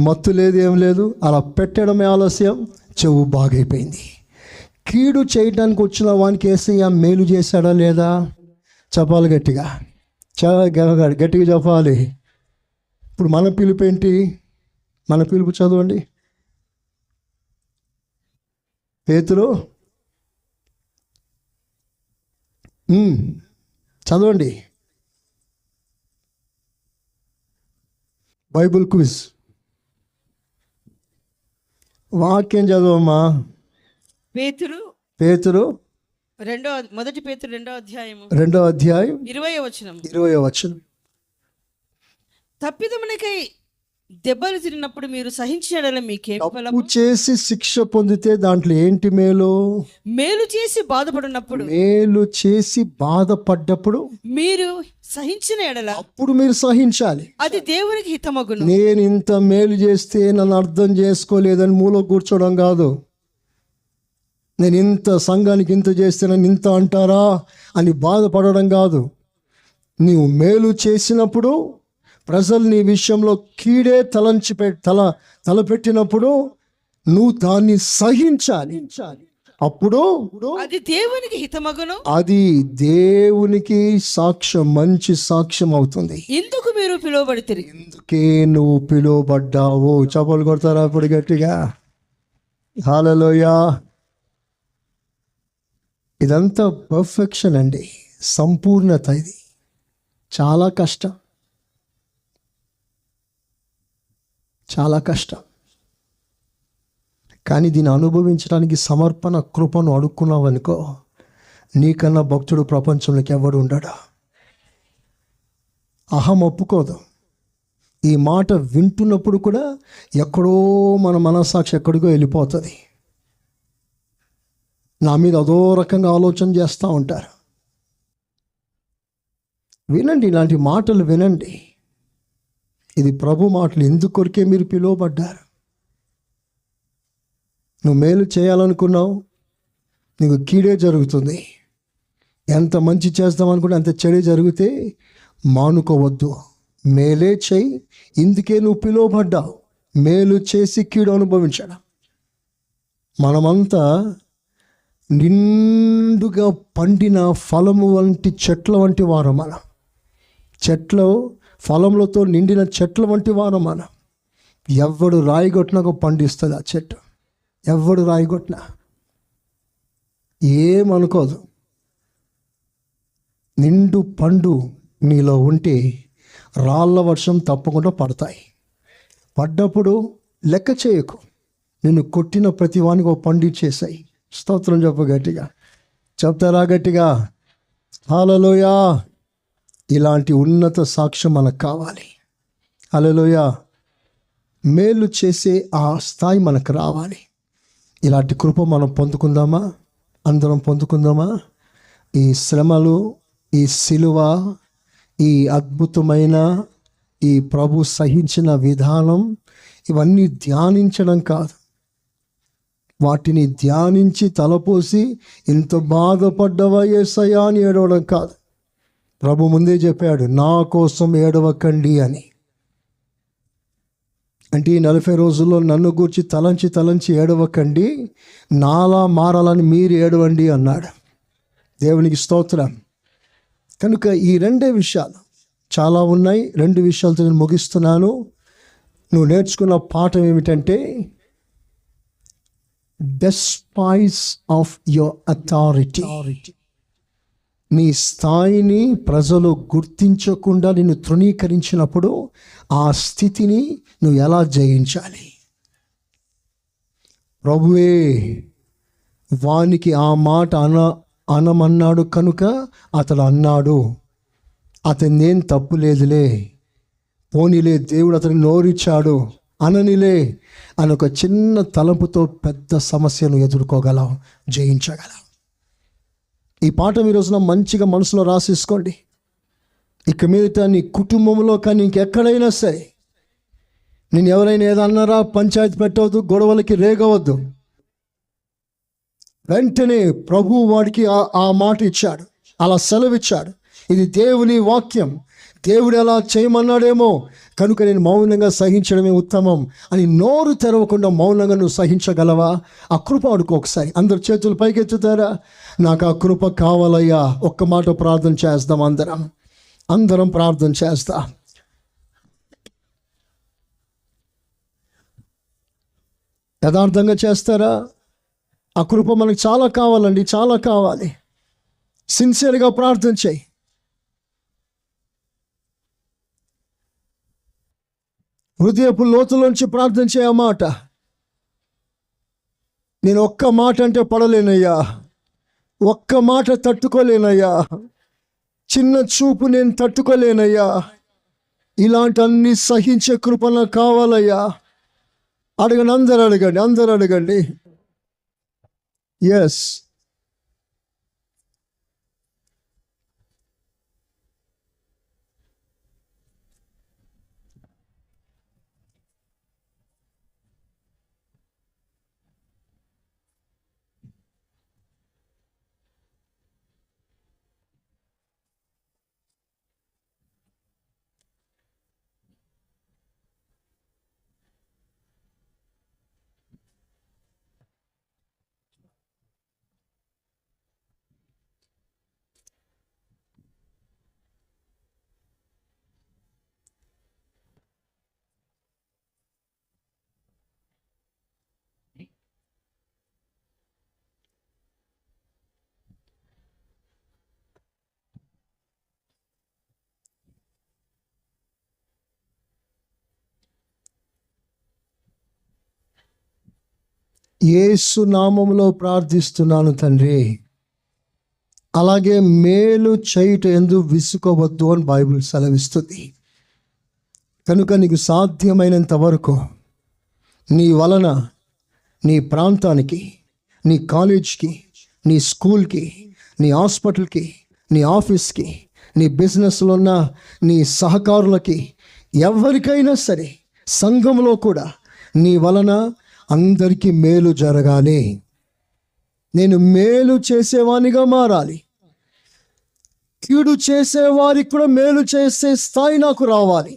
మత్తు లేదు, ఏం లేదు, అలా పెట్టడమే ఆలస్యం, చెవు బాగైపోయింది. కీడు చేయడానికి వచ్చిన వానికి యేసయ్య మేలు చేశాడా లేదా? చెప్పాలి గట్టిగా, గట్టిగా చెప్పాలి. ఇప్పుడు మన పిలుపు ఏంటి? మన పిలుపు చదవండి. పేతురు చదవండి. బైబుల్ క్విజ్ వాక్యం చదవమ్మా. పేతురు మొదటి పేతురు 2వ అధ్యాయం 20వ వచనం. తప్పిదమునకై దెబ్బలు తిరిగినప్పుడు మీరు సహించడం మీకేం ఫలము? తప్పు చేసి శిక్ష పొందితే దాంట్లో ఏంటి మేలు? మేలు చేసి బాధపడ్డప్పుడు మీరు సహించిన ఎడల అప్పుడు మీరు సహించాలి. అది దేవునికి హితమగును. నేను ఇంత మేలు చేస్తే నన్ను అర్థం చేసుకోలేదని మూల కూర్చోవడం కాదు. నేను ఇంత సంఘానికి ఇంత చేస్తే నన్ను ఇంత అంటారా అని బాధపడడం కాదు. నీవు మేలు చేసినప్పుడు, ప్రజలు నీ విషయంలో కీడే తలపెట్టినప్పుడు నువ్వు దాన్ని సహించాలి. అప్పుడు అది దేవునికి హితమగును. అది దేవునికి సాక్ష్యం, మంచి సాక్ష్యం అవుతుంది. ఇందుకు మీరు పిలువబడితిరి. ఇందుకే నువ్వు పిలువబడ్డావు. చప్పలు కొడతారా అప్పుడు గట్టిగా? హల్లెలూయా. ఇదంతా పర్ఫెక్షన్ అండి, సంపూర్ణత. ఇది చాలా కష్టం, చాలా కష్టం. కానీ దీన్ని అనుభవించడానికి సమర్పణ కృపను అడుక్కున్నావు అనుకో, నీకన్నా భక్తుడు ప్రపంచంలోకి ఎవడు ఉండడు. అహం ఒప్పుకోదు. ఈ మాట వింటున్నప్పుడు కూడా ఎక్కడో మన మనస్సాక్షి ఎక్కడికో వెళ్ళిపోతుంది. నా మీద అదో రకంగా ఆలోచన చేస్తూ ఉంటారు. వినండి, ఇలాంటి మాటలు వినండి. ఇది ప్రభు మాటలు. ఎందుకొరికే మీరు పిలువబడ్డారు? నువ్వు మేలు చేయాలనుకున్నావు, నీకు కీడే జరుగుతుంది. ఎంత మంచి చేస్తామనుకుంటే అంత చెడే జరిగితే మానుకోవద్దు. మేలే చేయి. ఇందుకే నువ్వు పిలువబడ్డావు, మేలు చేసి కీడు అనుభవించడం. మనమంతా నిండుగా పండిన ఫలము వంటి చెట్ల వంటి వారు. మనం చెట్లు ఫలములతో నిండిన చెట్ల వంటి వారు. మనం ఎవడు రాయిగొట్టినాక పండిస్తుంది ఆ చెట్టు. ఎవడు రాయిగొట్టినా ఏమనుకోదు. నిండు పండు నీలో ఉంటే రాళ్ళ వర్షం తప్పకుండా పడతాయి. పడ్డప్పుడు లెక్క చేయకు. నిన్ను కొట్టిన ప్రతి వానికి ఒక పండు ఇచ్చేసాయి. స్తోత్రం చెప్పు గట్టిగా. చెప్తారా గట్టిగా? హల్లెలూయా. ఇలాంటి ఉన్నత సాక్ష్యం మనకు కావాలి. హల్లెలూయా. మేలు చేసే ఆ స్థాయి మనకు రావాలి. ఇలాంటి కృప మనం పొందుకుందామా? అందరం పొందుకుందామా? ఈ శ్రమలు, ఈ సిలువ, ఈ అద్భుతమైన ఈ ప్రభు సహించిన విధానం, ఇవన్నీ ధ్యానించడం కాదు. వాటిని ధ్యానించి తలపోసి ఇంత బాధపడ్డవా యేసయ్యా అని ఏడవడం కాదు. ప్రభు ముందే చెప్పాడు, నా కోసం ఏడవకండి అని. అంటే ఈ 40 రోజుల్లో నన్ను గూర్చి తలంచి ఏడవకండి, నాలా మారాలని మీరు ఏడవండి అన్నాడు. దేవునికి స్తోత్రం. కనుక ఈ 2 విషయాలు చాలా ఉన్నాయి. 2 విషయాలతో నేను ముగిస్తున్నాను. నువ్వు నేర్చుకున్న పాఠం ఏమిటంటే, despise of your authority. నీ స్థాయిని ప్రజలు గుర్తించకుండా నిన్ను తృణీకరించినప్పుడు ఆ స్థితిని నువ్వు ఎలా జయించాలి? ప్రభువే వానికి ఆ మాట అనమన్నాడు కనుక అతడు అన్నాడు. అతనేం తప్పు లేదులే, పోనీలే, దేవుడు అతని నోరిచ్చాడు అననిలే అని ఒక చిన్న తలంపుతో పెద్ద సమస్యను ఎదుర్కోగలవు, జయించగలవు. ఈ పాఠం ఈరోజున మంచిగా మనసులో రాసేసుకోండి. ఇక మీదట నీ కుటుంబంలో కానీ ఇంకెక్కడైనా సరే నేను ఎవరైనా ఏదన్నారా పంచాయతీ పెట్టవద్దు, గొడవలకి రేగవద్దు. వెంటనే ప్రభు వాడికి ఆ మాట ఇచ్చాడు, అలా సెలవిచ్చాడు. ఇది దేవుని వాక్యం. దేవుడు ఎలా చేయమన్నాడేమో, కనుక నేను మౌనంగా సహించడమే ఉత్తమం అని నోరు తెరవకుండా మౌనంగా నువ్వు సహించగలవా? ఆ కృప అడుకో ఒకసారి. అందరు చేతులు పైకెత్తుతారా? నాకు ఆ కృప కావాలయ్యా. ఒక్క మాట ప్రార్థన చేద్దాం. అందరం ప్రార్థన చేస్తా. యథార్థంగా చేస్తారా? ఆ కృప మనకు చాలా కావాలండి, చాలా కావాలి. సిన్సియర్గా ప్రార్థన చేయి. హృదయపు లోతులోంచి ప్రార్థన చేయమాట. నేను ఒక్క మాట అంటే పడలేనయ్యా, ఒక్క మాట తట్టుకోలేనయ్యా, చిన్న చూపు నేను తట్టుకోలేనయ్యా, ఇలాంటి అన్ని సహించే కృప నాకు కావాలయ్యా. అడగండి, అందరూ అడగండి. ఎస్, యేసు నామములో ప్రార్థిస్తున్నాను తండ్రి. అలాగే మేలు చేయుట యందు విసుకోవద్దు అని బైబిల్ సెలవిస్తుంది. కనుక నీకు సాధ్యమైనంత వరకు నీ వలన నీ ప్రాంతానికి, నీ కాలేజ్కి, నీ స్కూల్కి, నీ హాస్పిటల్కి, నీ ఆఫీస్కి, నీ బిజినెస్లో ఉన్న నీ సహకారులకి, ఎవరికైనా సరే సంఘంలో కూడా నీ వలన అందరికీ మేలు జరగాలి. నేను మేలు చేసేవానిగా మారాలి. కీడు చేసేవారికి కూడా మేలు చేసే స్థాయి నాకు రావాలి.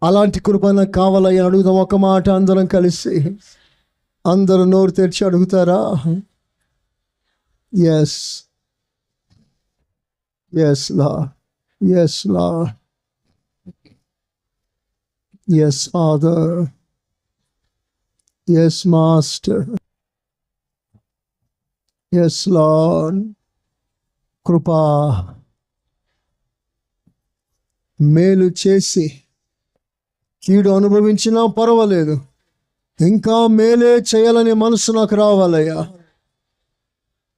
అలాంటి కృప నాకు కావాలని అడుగుదాం. ఒక మాట అందరం కలిసి, అందరూ నోరు తెరిచి అడుగుతారా? Yes, yes lord, yes lord, yes father, yes master, yes lord. కృపా, మేలు చేసి కీడు అనుభవించినా పర్వాలేదు, ఇంకా మేలే చేయాలనే మనసు నాకు రావాలయ్యా.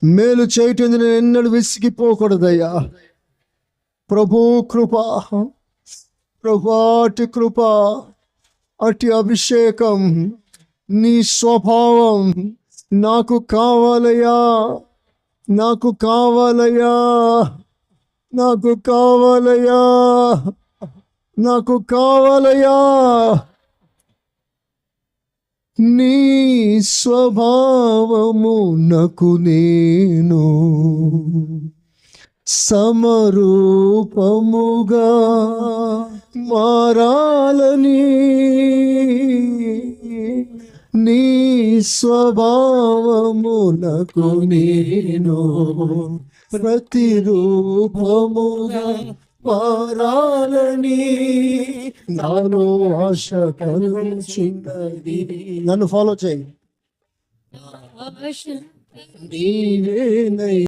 మేలు చేయటం నేను ఎన్నడూ విసిగిపోకూడదయ్యా. ప్రభు కృప, ప్రభా అటి కృప, అటి అభిషేకం, నీ స్వభావం నాకు కావాలయ్యా, నాకు కావాలయ్యా, నాకు కావాలయ్యా, నాకు కావాలయ్యా. నీ స్వభావము నాకు నేను సమరూపముగా మారాలని, నీ స్వభావమునకు నేను ప్రతిరూపముగా మారాలని నాలో ఆశ కలిగినది. నన్ను ఫాలో చేయి. నీవేనై